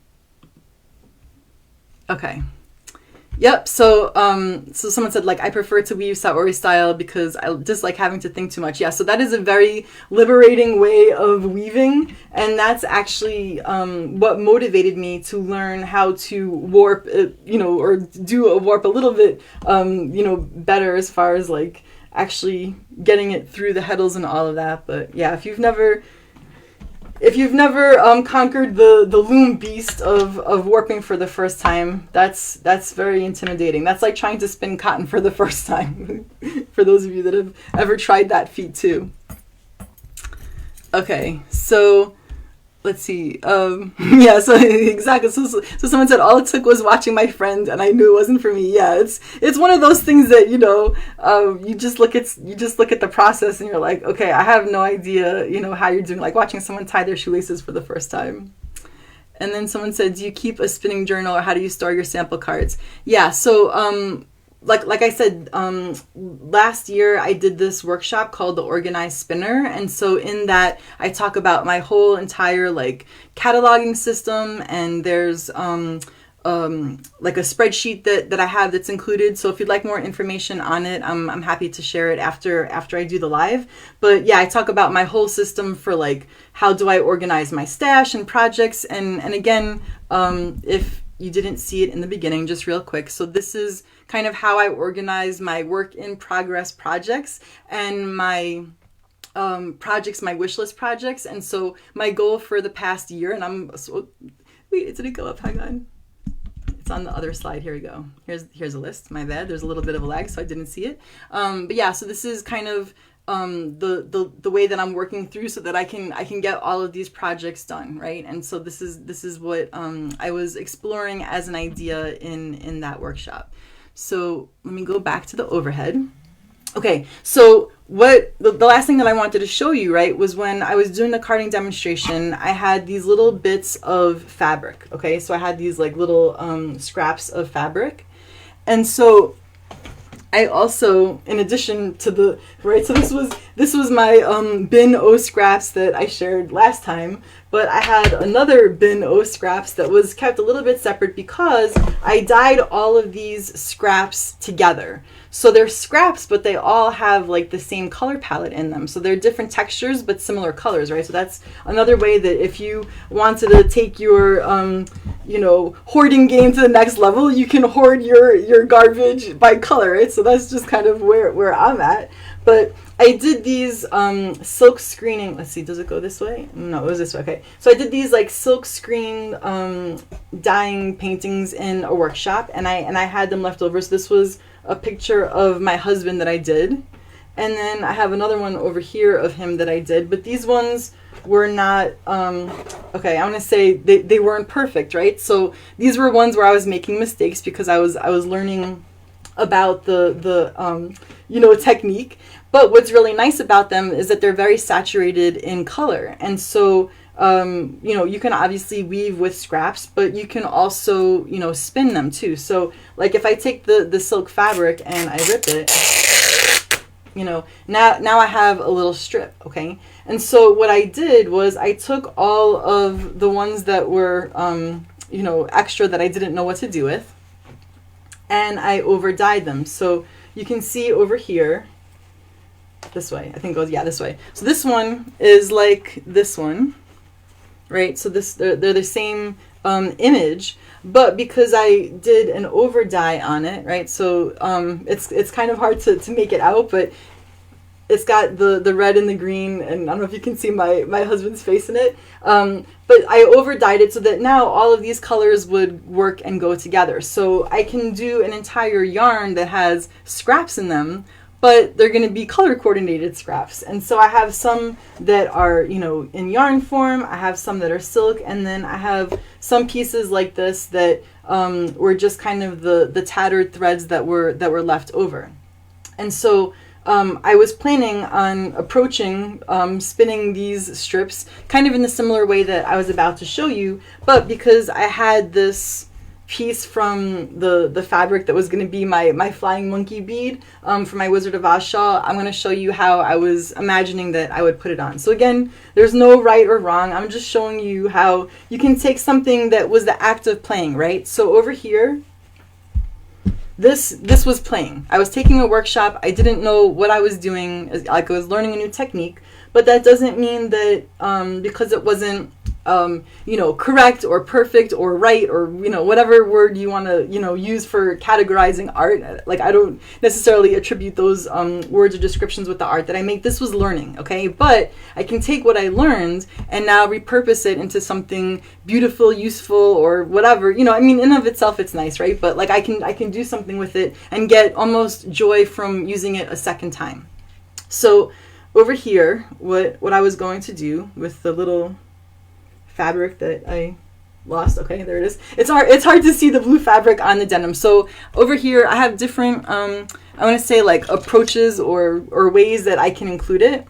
Okay. Yep. So someone said like I prefer to weave Saori style because I dislike having to think too much. Yeah. So that is a very liberating way of weaving, and that's actually what motivated me to learn how to warp, or do a warp a little bit, better as far as like actually getting it through the heddles and all of that. But yeah, if you've never conquered the loom beast of warping for the first time, that's very intimidating. That's like trying to spin cotton for the first time. For those of you that have ever tried that feat too. Okay, so let's see. Yeah, so exactly. So someone said all it took was watching my friend, and I knew it wasn't for me. Yeah, it's one of those things that you just look at the process, and you're like, okay, I have no idea, how you're doing. Like watching someone tie their shoelaces for the first time. And then someone said, do you keep a spinning journal, or how do you store your sample cards? Yeah, so like I said, last year I did this workshop called the Organized Spinner, and so in that I talk about my whole entire like cataloging system, and there's like a spreadsheet that I have that's included. So if you'd like more information on it, I'm happy to share it after I do the live. But yeah, I talk about my whole system for like how do I organize my stash and projects, and again, if you didn't see it in the beginning, just real quick. So this is kind of how I organize my work in progress projects and my projects, my wish list projects. And so my goal for the past year, and wait, did it go up? Hang on. It's on the other slide. Here we go. Here's a list. My bad. There's a little bit of a lag, so I didn't see it. But yeah, so this is kind of the way that I'm working through so that I can get all of these projects done, right? And so this is what I was exploring as an idea in that workshop. So let me go back to the overhead. Okay, so what the last thing that I wanted to show you, right, was when I was doing the carding demonstration, I had these little bits of fabric. Okay, so I had these like little scraps of fabric, and so I also, in addition to the, right, so this was my bin O scraps that I shared last time, but I had another bin O scraps that was kept a little bit separate because I dyed all of these scraps together. So they're scraps, but they all have like the same color palette in them. So they're different textures, but similar colors, right? So that's another way that if you wanted to take your, hoarding game to the next level, you can hoard your garbage by color, right? So that's just kind of where I'm at. But I did these silk screening. Let's see, does it go this way? No, it was this way. Okay. So I did these like silk screen dyeing paintings in a workshop, and I had them left over. So this was a picture of my husband that I did. And then I have another one over here of him that I did. But these ones were not, okay, I want to say they weren't perfect, right? So these were ones where I was making mistakes because I was learning about the technique. But what's really nice about them is that they're very saturated in color. And so, you can obviously weave with scraps, but you can also, spin them too. So like if I take the silk fabric and I rip it, now I have a little strip, okay? And so what I did was I took all of the ones that were, extra that I didn't know what to do with, and I over dyed them. So you can see over here, this way, I think it goes, yeah, this way. So this one is like this one, right? So they're the same image, but because I did an over dye on it, right? So it's kind of hard to make it out, but it's got the red and the green, and I don't know if you can see my husband's face in it. But I over dyed it so that now all of these colors would work and go together. So I can do an entire yarn that has scraps in them, but they're going to be color coordinated scraps. And so I have some that are, in yarn form. I have some that are silk. And then I have some pieces like this that were just kind of the tattered threads that were left over. And so I was planning on approaching spinning these strips kind of in the similar way that I was about to show you. But because I had this piece from the fabric that was going to be my flying monkey bead for my Wizard of Oz shawl, I'm going to show you how I was imagining that I would put it on. So again, there's no right or wrong. I'm just showing you how you can take something that was the act of playing, right? So over here, this was playing. I was taking a workshop. I didn't know what I was doing. Like, I was learning a new technique, but that doesn't mean that because it wasn't correct or perfect or right or whatever word you want to use for categorizing art. Like, I don't necessarily attribute those words or descriptions with the art that I make. This was learning, okay? But I can take what I learned and now repurpose it into something beautiful, useful, or whatever. In and of itself, it's nice, right? But like, I can do something with it and get almost joy from using it a second time. So over here, what I was going to do with the little fabric that I lost. Okay, there it is. It's hard to see the blue fabric on the denim. So over here I have different I want to say like approaches or ways that I can include it.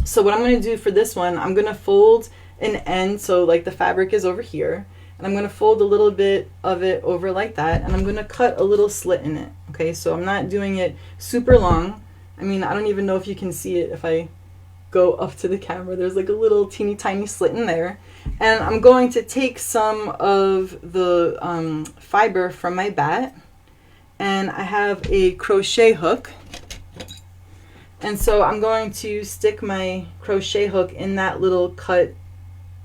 So what I'm going to do for this one, I'm going to fold an end, so like the fabric is over here, and I'm going to fold a little bit of it over like that, and I'm going to cut a little slit in it. Okay, so I'm not doing it super long. I mean, I don't even know if you can see it if I go up to the camera. There's like a little teeny tiny slit in there. And I'm going to take some of the fiber from my Batt, and I have a crochet hook. And so I'm going to stick my crochet hook in that little cut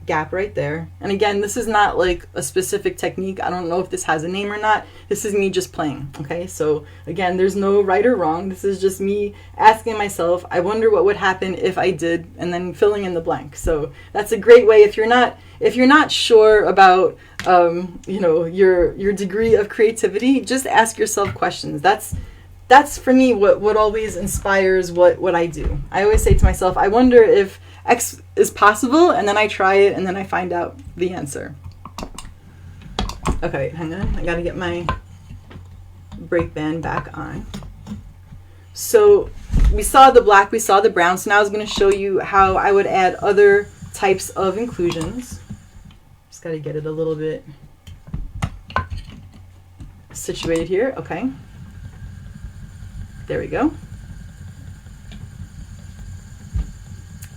gap right there. And again, this is not like a specific technique. I don't know if this has a name or not. This is me just playing. Okay, so again, there's no right or wrong. This is just me asking myself, I wonder what would happen if I did, and then filling in the blank. So that's a great way if you're not sure about your degree of creativity, just ask yourself questions. That's for me what always inspires what I do. I always say to myself, I wonder if X is possible, and then I try it, and then I find out the answer. Okay, hang on. I gotta get my break band back on. So we saw the black, we saw the brown, so now I was going to show you how I would add other types of inclusions. Just gotta get it a little bit situated here. Okay. There we go.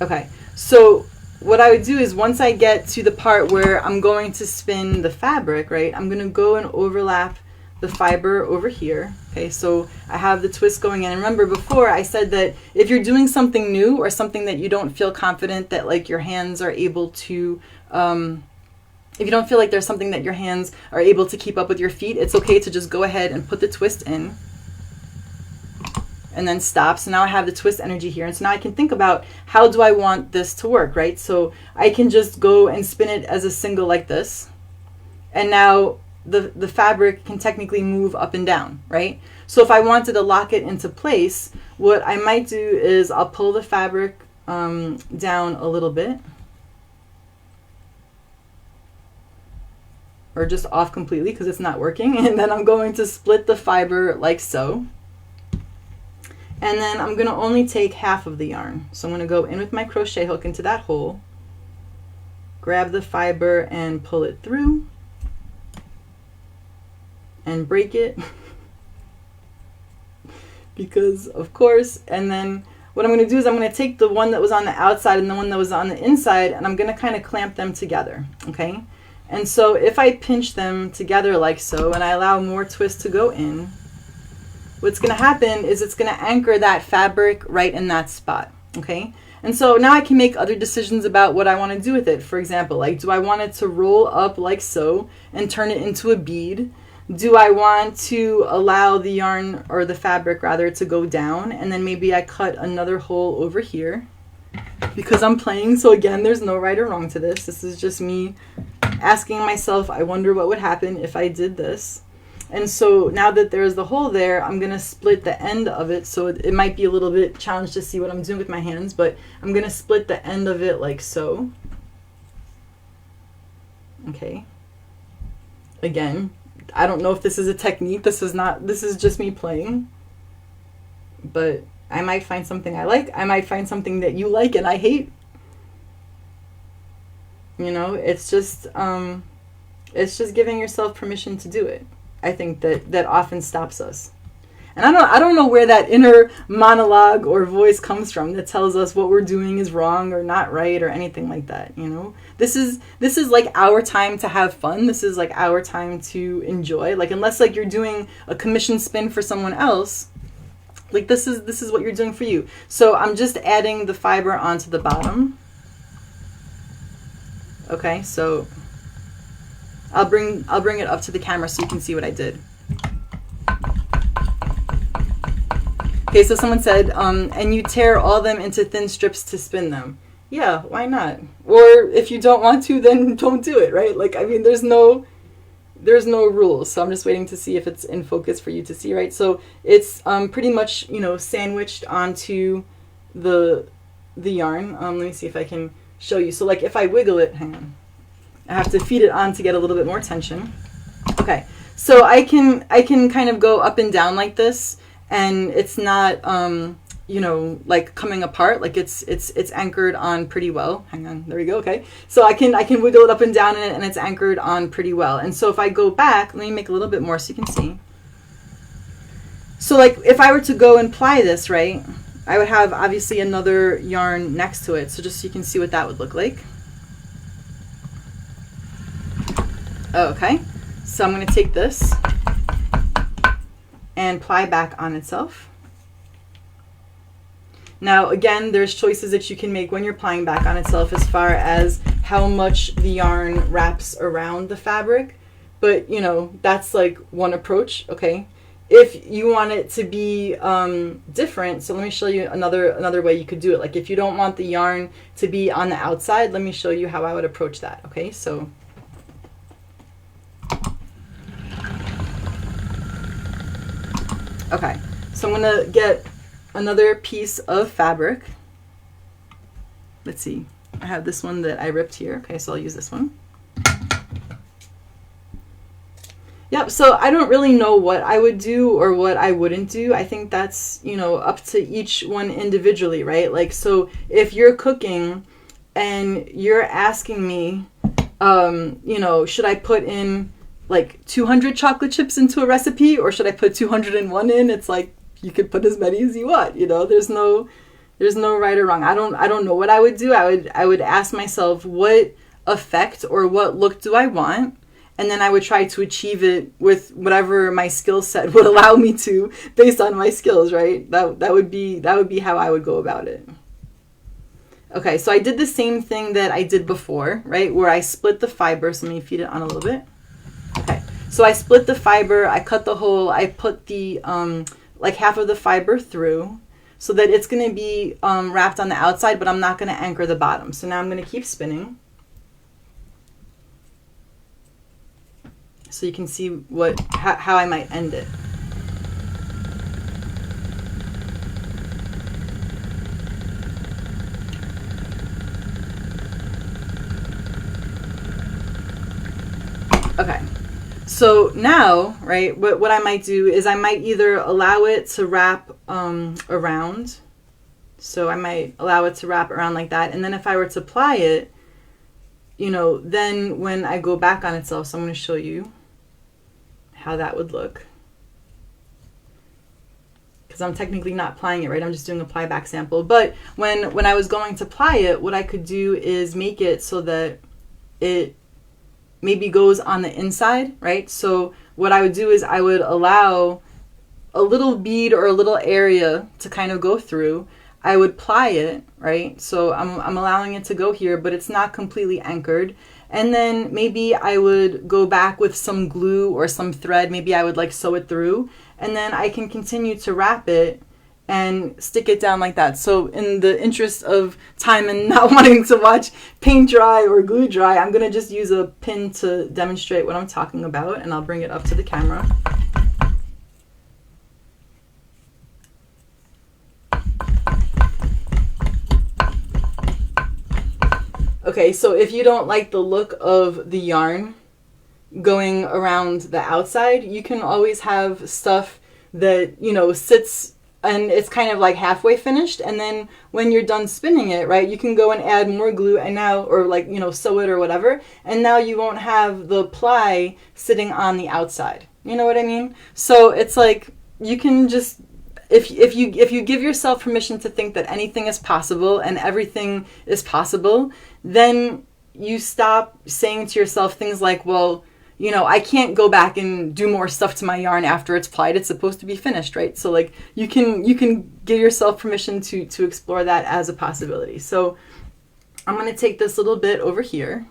Okay, so what I would do is once I get to the part where I'm going to spin the fabric, right, I'm going to go and overlap the fiber over here. Okay, so I have the twist going in. And remember before I said that if you're doing something new or something that you don't feel confident that like your hands are able to, if you don't feel like there's something that your hands are able to keep up with your feet, it's okay to just go ahead and put the twist in. And then stop. So now I have the twist energy here. And so now I can think about how do I want this to work, right? So I can just go and spin it as a single like this. And now the fabric can technically move up and down, right? So if I wanted to lock it into place, what I might do is I'll pull the fabric down a little bit. Or just off completely because it's not working. And then I'm going to split the fiber like so. And then I'm going to only take half of the yarn. So I'm going to go in with my crochet hook into that hole, grab the fiber and pull it through, and break it, because of course. And then what I'm going to do is I'm going to take the one that was on the outside and the one that was on the inside, and I'm going to kind of clamp them together, okay? And so if I pinch them together like so, and I allow more twist to go in, what's going to happen is it's going to anchor that fabric right in that spot, okay? And so now I can make other decisions about what I want to do with it. For example, like, do I want it to roll up like so and turn it into a bead? Do I want to allow the yarn, or the fabric rather, to go down, and then maybe I cut another hole over here because I'm playing? So again, there's no right or wrong to this. This is just me asking myself, I wonder what would happen if I did this. And so now that there's the hole there, I'm going to split the end of it. So it might be a little bit challenged to see what I'm doing with my hands, but I'm going to split the end of it like so. Okay. Again, I don't know if this is a technique. This is just me playing. But I might find something I like. I might find something that you like and I hate. You know, it's just giving yourself permission to do it. I think that often stops us. And I don't know where that inner monologue or voice comes from that tells us what we're doing is wrong or not right or anything like that, you know? This is like our time to have fun. This is like our time to enjoy. Like, unless like you're doing a commission spin for someone else, like this is what you're doing for you. So I'm just adding the fiber onto the bottom. Okay, so I'll bring it up to the camera so you can see what I did. Okay, so someone said, and you tear all them into thin strips to spin them. Yeah, why not? Or if you don't want to, then don't do it, right? Like, I mean, there's no rules. So I'm just waiting to see if it's in focus for you to see, right? So it's pretty much, you know, sandwiched onto the yarn. Let me see if I can show you. So like if I wiggle it, hang on. I have to feed it on to get a little bit more tension. Okay, so I can kind of go up and down like this, and it's not you know, like coming apart. Like it's anchored on pretty well. Hang on, there we go. Okay, so I can wiggle it up and down in it, and it's anchored on pretty well. And so if I go back, let me make a little bit more so you can see. So like if I were to go and ply this, right, I would have obviously another yarn next to it. So just so you can see what that would look like. Okay, so I'm going to take this and ply back on itself. Now again, there's choices that you can make when you're plying back on itself as far as how much the yarn wraps around the fabric, but you know, that's like one approach. Okay, if you want it to be different, so let me show you another way you could do it. Like if you don't want the yarn to be on the outside, let me show you how I would approach that. Okay, so okay, so I'm gonna get another piece of fabric. Let's see, I have this one that I ripped here. Okay, so I'll use this one. Yep, so I don't really know what I would do or what I wouldn't do. I think that's, you know, up to each one individually, right? Like, so if you're cooking and you're asking me, you know, should I put in like 200 chocolate chips into a recipe or should I put 201 in? It's like, you could put as many as you want, you know, there's no right or wrong. I don't know what I would do. I would ask myself, what effect or what look do I want? And then I would try to achieve it with whatever my skill set would allow me to based on my skills, right? That would be how I would go about it. Okay, so I did the same thing that I did before, right? Where I split the fiber. So let me feed it on a little bit. Okay, so I split the fiber, I cut the hole, I put the like half of the fiber through so that it's going to be wrapped on the outside, but I'm not going to anchor the bottom. So now I'm going to keep spinning. So you can see how I might end it. Okay, so now, right, what I might do is I might either allow it to wrap around. So I might allow it to wrap around like that. And then if I were to apply it, you know, then when I go back on itself, so I'm going to show you how that would look. Because I'm technically not applying it, right? I'm just doing a ply back sample. But when I was going to apply it, what I could do is make it so that it maybe goes on the inside, right? So what I would do is I would allow a little bead or a little area to kind of go through. I would ply it, right? So I'm allowing it to go here, but it's not completely anchored. And then maybe I would go back with some glue or some thread. Maybe I would like sew it through, and then I can continue to wrap it and stick it down like that. So in the interest of time and not wanting to watch paint dry or glue dry, I'm gonna just use a pin to demonstrate what I'm talking about, and I'll bring it up to the camera. Okay, so if you don't like the look of the yarn going around the outside, you can always have stuff that, you know, sits and it's kind of like halfway finished, and then when you're done spinning it, right, you can go and add more glue and now, or like, you know, sew it or whatever, and now you won't have the ply sitting on the outside. You know what I mean? So it's like, you can just, if you give yourself permission to think that anything is possible and everything is possible, then you stop saying to yourself things like, well, you know, I can't go back and do more stuff to my yarn after it's plied. It's supposed to be finished, right? So like you can give yourself permission to explore that as a possibility. So I'm going to take this little bit over here.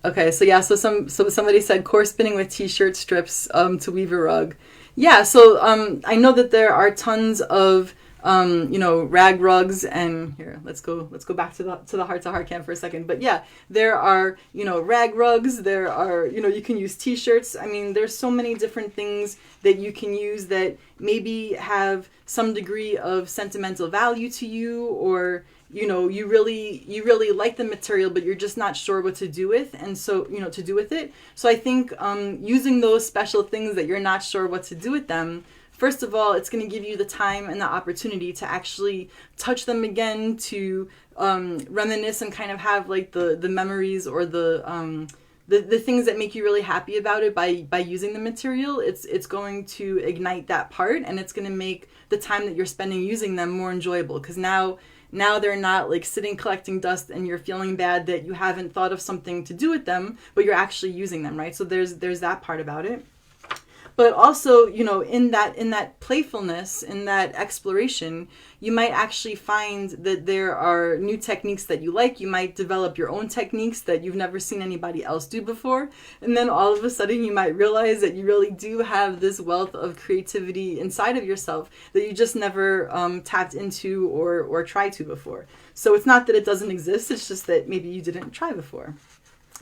Okay, so yeah, so somebody said core spinning with t-shirt strips to weave a rug. Yeah, so I know that there are tons of you know, rag rugs, and here, let's go back to the heart to heart cam for a second. But yeah, there are, you know, rag rugs, there are, you know, you can use t-shirts. I mean, there's so many different things that you can use that maybe have some degree of sentimental value to you, or you know, you really like the material, but you're just not sure what to do with, and so, you know, to do with it. So I think using those special things that you're not sure what to do with them, first of all, it's going to give you the time and the opportunity to actually touch them again, to reminisce and kind of have like the memories or the things that make you really happy about it by using the material. It's going to ignite that part, and it's going to make the time that you're spending using them more enjoyable, because now they're not like sitting collecting dust and you're feeling bad that you haven't thought of something to do with them, but you're actually using them, right? So there's that part about it. But also, you know, in that playfulness, in that exploration, you might actually find that there are new techniques that you like. You might develop your own techniques that you've never seen anybody else do before. And then all of a sudden you might realize that you really do have this wealth of creativity inside of yourself that you just never tapped into or tried to before. So it's not that it doesn't exist, it's just that maybe you didn't try before.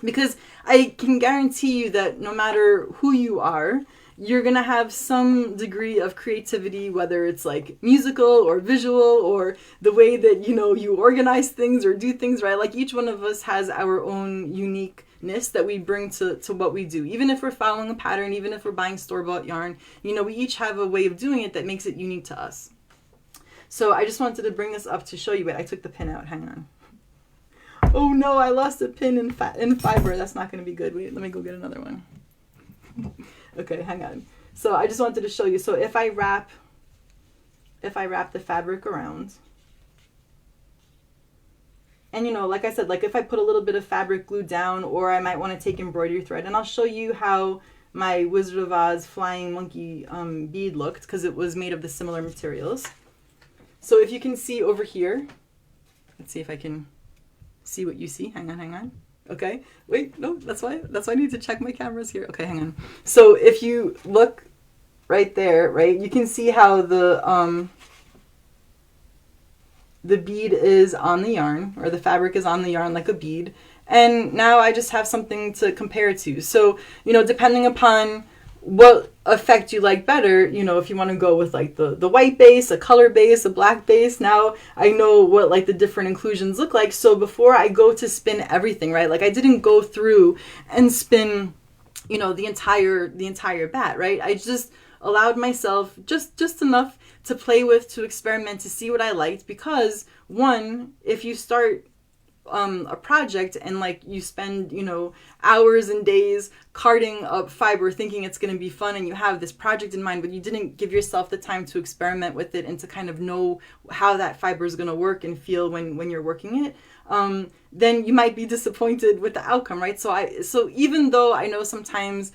Because I can guarantee you that no matter who you are, you're going to have some degree of creativity, whether it's like musical or visual or the way that, you know, you organize things or do things, right? Like each one of us has our own uniqueness that we bring to what we do. Even if we're following a pattern, even if we're buying store-bought yarn, you know, we each have a way of doing it that makes it unique to us. So I just wanted to bring this up to show you it. I took the pin out. Hang on. Oh no, I lost a pin in fiber. That's not going to be good. Wait, let me go get another one. Okay, hang on. So I just wanted to show you. So if I wrap the fabric around, and you know, like I said, like if I put a little bit of fabric glue down, or I might want to take embroidery thread, and I'll show you how my Wizard of Oz flying monkey bead looked, because it was made of the similar materials. So if you can see over here, let's see if I can see what you see. Hang on. Okay, wait, no, that's why I need to check my cameras here. Okay, hang on. So if you look right there, right, you can see how the bead is on the yarn, or the fabric is on the yarn like a bead. And now I just have something to compare it to. So, you know, depending upon what effect you like better, you know, if you want to go with like the white base, a color base, a black base, now I know what like the different inclusions look like. So before I go to spin everything, right, like I didn't go through and spin, you know, the entire bat, right? I just allowed myself just enough to play with, to experiment, to see what I liked. Because one, if you start a project and like you spend, you know, hours and days carding up fiber thinking it's going to be fun, and you have this project in mind, but you didn't give yourself the time to experiment with it and to kind of know how that fiber is going to work and feel when you're working it, then you might be disappointed with the outcome, right? So even though I know sometimes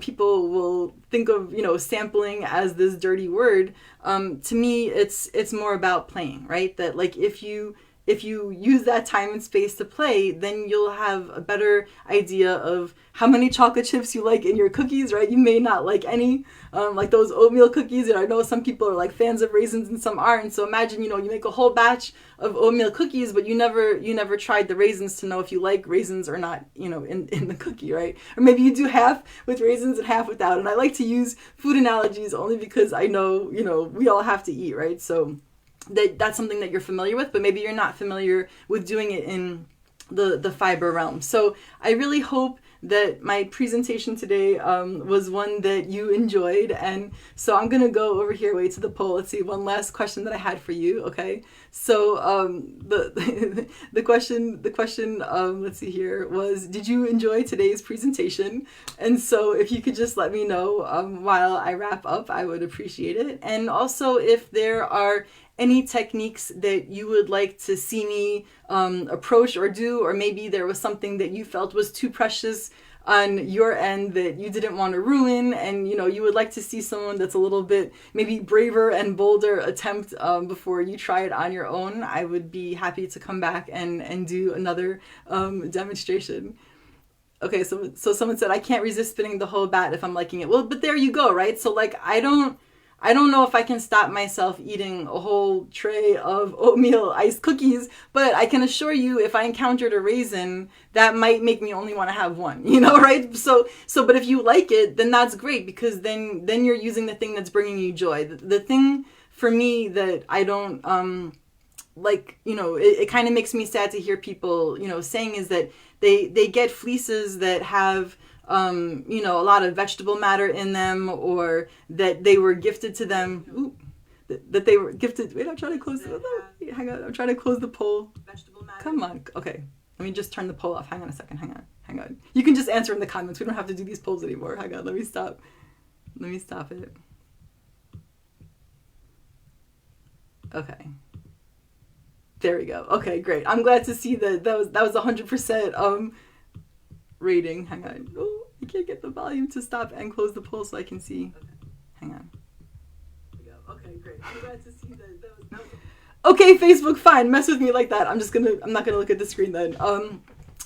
people will think of, you know, sampling as this dirty word, to me it's more about playing, right? That like if you use that time and space to play, then you'll have a better idea of how many chocolate chips you like in your cookies, right? You may not like any, like those oatmeal cookies. And I know some people are like fans of raisins and some aren't. So imagine, you know, you make a whole batch of oatmeal cookies, but you never tried the raisins to know if you like raisins or not, you know, in the cookie, right? Or maybe you do half with raisins and half without. And I like to use food analogies only because I know, you know, we all have to eat, right? So that's something that you're familiar with, but maybe you're not familiar with doing it in the fiber realm. So I really hope that my presentation today was one that you enjoyed. And so I'm going to go over here, wait to the poll. Let's see, one last question that I had for you. Okay. So the question, let's see here, was, did you enjoy today's presentation? And so if you could just let me know while I wrap up, I would appreciate it. And also if there are any techniques that you would like to see me approach or do, or maybe there was something that you felt was too precious on your end that you didn't want to ruin, and you would like to see someone that's a little bit maybe braver and bolder attempt before you try it on your own, I would be happy to come back and do another demonstration. Okay, so someone said, I can't resist spinning the whole bat if I'm liking it. Well, but there you go, right? So like, I don't know if I can stop myself eating a whole tray of oatmeal iced cookies, but I can assure you if I encountered a raisin, that might make me only want to have one, right? So but if you like it, then that's great, because then you're using the thing that's bringing you joy. The thing for me that I don't like, it kind of makes me sad to hear people, saying is that they get fleeces that have a lot of vegetable matter in them, or that they were gifted to them. Ooh, that they were gifted. Wait, I'm trying to close the hang on. I'm trying to close the poll. Vegetable matter. Come on. Okay. Let me just turn the poll off. Hang on a second. Hang on. You can just answer in the comments. We don't have to do these polls anymore. Hang on. Let me stop it. Okay. There we go. Okay, great. I'm glad to see that was 100% rating. Hang on. Oh, I can't get the volume to stop and close the poll so I can see. Okay. Hang on. There we go. Okay, great. I'm glad to see that was okay, Facebook, fine. Mess with me like that. I'm not gonna look at the screen then.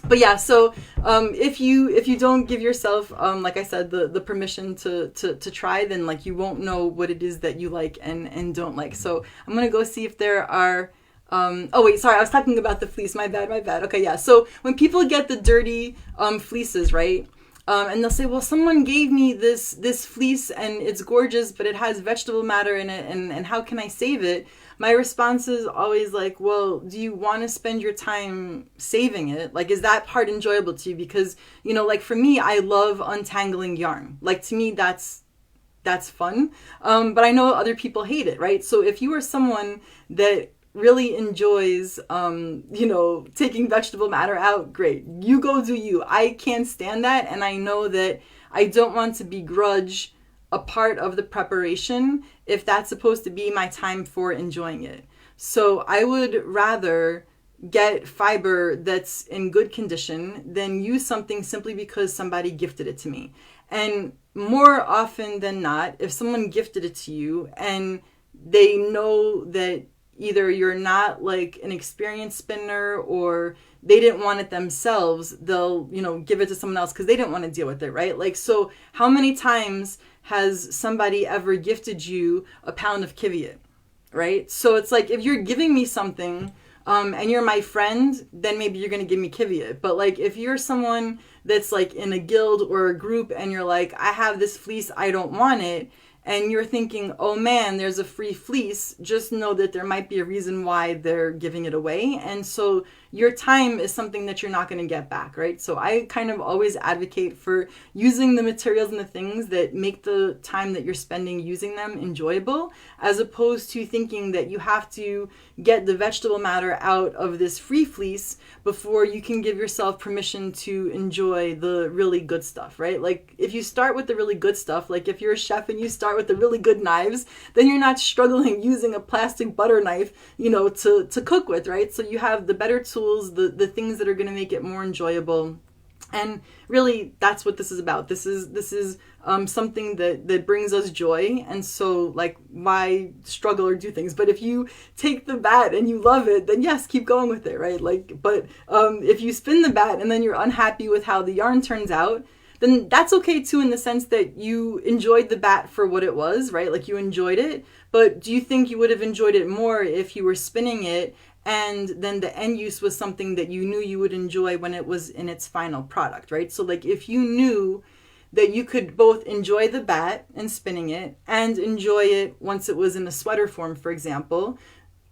But yeah, so if you don't give yourself like I said, the permission to try, then like you won't know what it is that you like and don't like. So I'm gonna go see if there are oh wait, sorry, I was talking about the fleece. My bad. Okay, yeah. So when people get the dirty fleeces, right? And they'll say, well, someone gave me this fleece and it's gorgeous, but it has vegetable matter in it, and how can I save it? My response is always like, well, do you want to spend your time saving it? Like, is that part enjoyable to you? Because, like for me, I love untangling yarn. Like, to me, that's fun. But I know other people hate it, right? So if you are someone that really enjoys, taking vegetable matter out, great. You go do you. I can't stand that. And I know that I don't want to begrudge a part of the preparation if that's supposed to be my time for enjoying it. So I would rather get fiber that's in good condition than use something simply because somebody gifted it to me. And more often than not, if someone gifted it to you and they know that either you're not like an experienced spinner or they didn't want it themselves, they'll, give it to someone else because they didn't want to deal with it, right? Like, so how many times has somebody ever gifted you a pound of kiviot, right? So it's like, if you're giving me something and you're my friend, then maybe you're going to give me kiviot. But like, if you're someone that's like in a guild or a group and you're like, I have this fleece, I don't want it, and you're thinking, oh man, there's a free fleece, just know that there might be a reason why they're giving it away. And so your time is something that you're not going to get back, right? So I kind of always advocate for using the materials and the things that make the time that you're spending using them enjoyable, as opposed to thinking that you have to get the vegetable matter out of this free fleece before you can give yourself permission to enjoy the really good stuff, right? Like, if you start with the really good stuff, like if you're a chef and you start with the really good knives, then you're not struggling using a plastic butter knife, to cook with, right? So you have the better tools, the things that are going to make it more enjoyable. And really, that's what this is about. This is something that brings us joy. And so, like, why struggle or do things? But if you take the bat and you love it, then yes, keep going with it, right? Like, but if you spin the bat and then you're unhappy with how the yarn turns out, then that's okay too, in the sense that you enjoyed the bat for what it was, right? Like, you enjoyed it. But do you think you would have enjoyed it more if you were spinning it and then the end use was something that you knew you would enjoy when it was in its final product, right? So like, if you knew that you could both enjoy the bat and spinning it and enjoy it once it was in a sweater form, for example,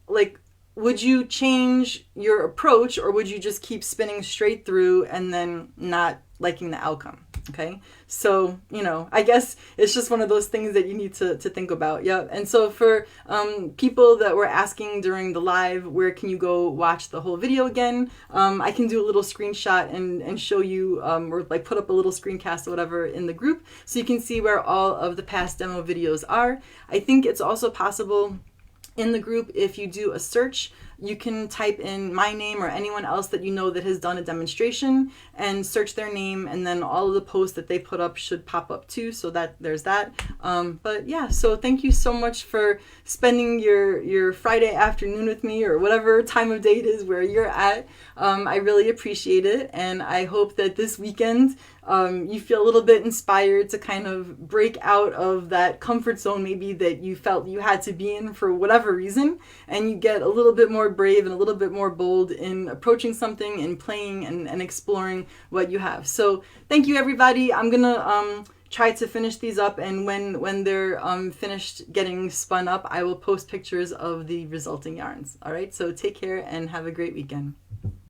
like, would you change your approach, or would you just keep spinning straight through and then not liking the outcome. Okay, so I guess it's just one of those things that you need to think about. Yeah. And so for people that were asking during the live, where can you go watch the whole video again, I can do a little screenshot and show you, or like put up a little screencast or whatever in the group, so you can see where all of the past demo videos are. I think it's also possible in the group, if you do a search, you can type in my name or anyone else that you know that has done a demonstration and search their name, and then all of the posts that they put up should pop up too, so that there's that. But yeah, so thank you so much for spending your Friday afternoon with me, or whatever time of day it is where you're at. I really appreciate it, and I hope that this weekend you feel a little bit inspired to kind of break out of that comfort zone maybe that you felt you had to be in for whatever reason, and you get a little bit more brave and a little bit more bold in approaching something and playing and exploring what you have. So thank you, everybody. I'm gonna try to finish these up, and when they're finished getting spun up, I will post pictures of the resulting yarns. All right, so take care and have a great weekend.